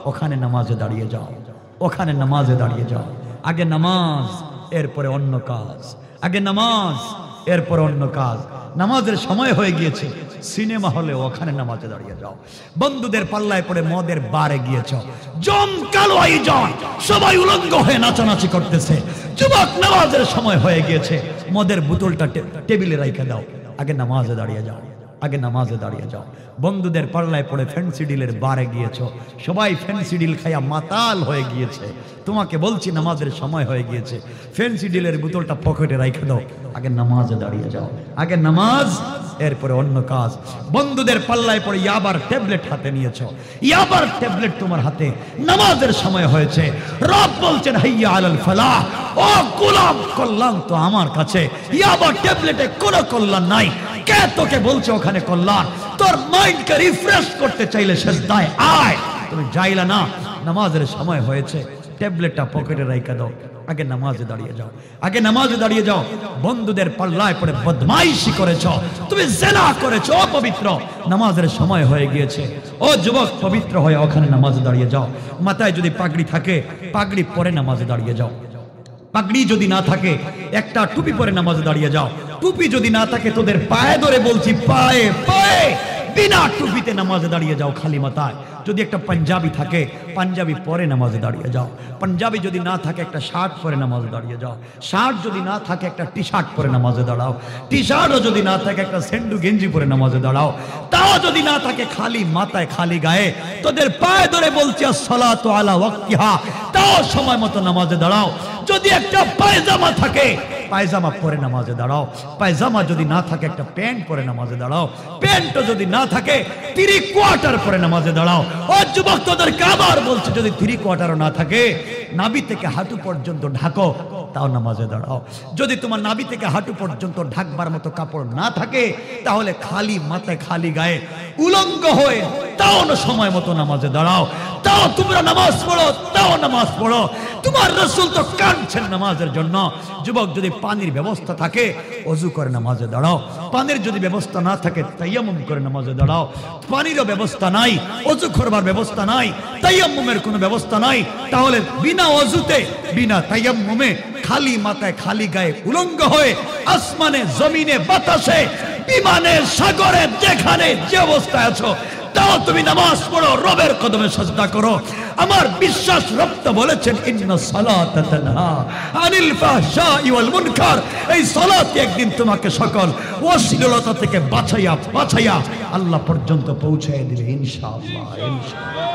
ওখানে নামাজে দাঁড়িয়ে যাও, ওখানে নামাজে দাঁড়িয়ে যাও। আগে নামাজ, এরপরে অন্য কাজ, আগে নামাজ, এরপরে অন্য কাজ। নামাজের সময় হয়ে গিয়েছে, সিনেমা হলে ওখানে নামাজে দাঁড়িয়ে যাও। বন্ধুদের পাল্লায় পড়ে মদের বারে গিয়েছ, জমকালো আয়োজন, সবাই উলঙ্গ হয়ে নাচানাচি করতেছে। যুবক, নামাজের সময় হয়ে গিয়েছে, মদের বোতলটা টেবিলে রাইখে দাও, আগে নামাজে দাঁড়িয়ে যাও, আগে নামাজে দাঁড়িয়ে যাও। বন্ধুদের পাল্লায় পড়ে ফ্যান্সি ডিলের বারে গিয়েছ, সবাই ফ্যান্সি ডিল খাইয়া মাতাল হয়ে গিয়েছে, তোমাকে বলছি নামাজের সময় হয়ে গিয়েছে, ফ্যান্সি ডিলের বোতলটা পকেটে রাইখে দাও, আগে নামাজে দাঁড়িয়ে যাও, আগে নামাজ, এরপরে অন্য কাজ। বন্ধুদের পাল্লায় পড়ে ইয়াবার ট্যাবলেট হাতে নিয়েছ, ইয়াবার ট্যাবলেট তোমার হাতে, নামাজের সময় হয়েছে, রব বলছেন হাইয়া আলাল ফালাহ, ও গোলাম, কল্যাণ তো আমার কাছে, ইয়াবার ট্যাবলেটে কোনো কল্যাণ নাই। কে তোকে বলছে ওখানে কল্যাণ? তোর মাইন্ডকে রিফ্রেশ করতে চাইলে সেজদায় আয়, তুমি যাইলা না, নামাজের সময় হয়েছে, ট্যাবলেটটা পকেটে রাইখা দাও, আগে নামাজে দাঁড়িয়ে যাও, আগে নামাজে দাঁড়িয়ে যাও। বন্ধুদের পাল্লায় পড়ে বদমাইশি করেছ, তুমি জিনা করেছ, অপবিত্র, নামাজের সময় হয়ে গিয়েছে। ও যুবক, পবিত্র হয়ে ওখানে নামাজে দাঁড়িয়ে যাও। মাথায় যদি পাগড়ি থাকে, পাগড়ি পরে নামাজে দাঁড়িয়ে যাও। পাগড়ি যদি না থাকে একটা টুপি পরে নামাজে দাঁড়িয়ে যাও। টুপি যদি না থাকে তোদের পায়ে ধরে বলছি, পায়ে পায়ে বিনা টুপিতে নামাজে দাঁড়িয়ে যাও খালি মাথায়। যদি একটা পাঞ্জাবি থাকে পাঞ্জাবি পরে নামাজে দাঁড়িয়ে যাও। পাঞ্জাবি যদি না থাকে একটা শার্ট পরে নামাজে দাঁড়িয়ে যাও। শার্ট যদি না থাকে একটা টি শার্ট পরে নামাজে দাঁড়াও। টি শার্টও যদি না থাকে একটা সেন্ডু গেঞ্জি পরে নামাজে দাঁড়াও। তাও যদি না থাকে খালি মাথায় খালি গায়ে তোদের পায়ে ধরে বলছি আসসালাতু আলা ওয়াক্তিহা, তাও সময় মতো নামাজে দাঁড়াও। যদি একটা পায়জামা থাকে পায়জামা পরে নামাজে দাঁড়াও। পায়জামা যদি না থাকে একটা প্যান্ট পরে নামাজে দাঁড়াও। প্যান্টও যদি না থাকে 3 কোয়ার্টার পরে নামাজে দাঁড়াও। ও যুবক তোদেরকে আবার বলছে, যদি 3 কোয়ার্টারও না থাকে নাভি থেকে হাঁটু পর্যন্ত ঢাকো, তাও নামাজে দাঁড়াও। যদি তোমার নাভি থেকে হাঁটু পর্যন্ত ঢাকবার মতো কাপড় না থাকে তাহলে খালি মাথায় খালি গায়ে উলঙ্গ হয়ে তাও সময় মতো নামাজে দাঁড়াও। তাও তোমরা নামাজ পড়ো, তাও নামাজ পড়ো। তোমার রাসূল তো কাঁদছেন নামাজের জন্য। যুবক যদি পানির ব্যবস্থা থাকে ওযু করে নামাজে দাঁড়াও। পানির যদি ব্যবস্থা না থাকে তায়াম্মুম করে নামাজে দাঁড়াও। পানিরও ব্যবস্থা নাই, ওযু করবার ব্যবস্থা নাই, তায়াম্মুমের কোনো ব্যবস্থা নাই, তাহলে বিনা ওযুতে বিনা তায়াম্মুমে খালি মাথায় খালি গায়ে উলঙ্গ হয়ে আসমানে জমিনে বাতাসে বিমানে সাগরে যেখানে যে অবস্থায় আছো তাও তুমি নামাজ পড়ো, রবের কদমে সাজদা করো। আমার বিশ্বাস রব তো বলেছেন ইন্নাস সালাতা তানহা আনিল ফাহশাই ওয়াল মুনকার। এই সালাত একদিন তোমাকে সকল অশ্লীলতা থেকে বাঁচাইয়া বাঁচাইয়া আল্লাহ পর্যন্ত পৌঁছায় দিবে ইনশাআল্লাহ, ইনশাআল্লাহ।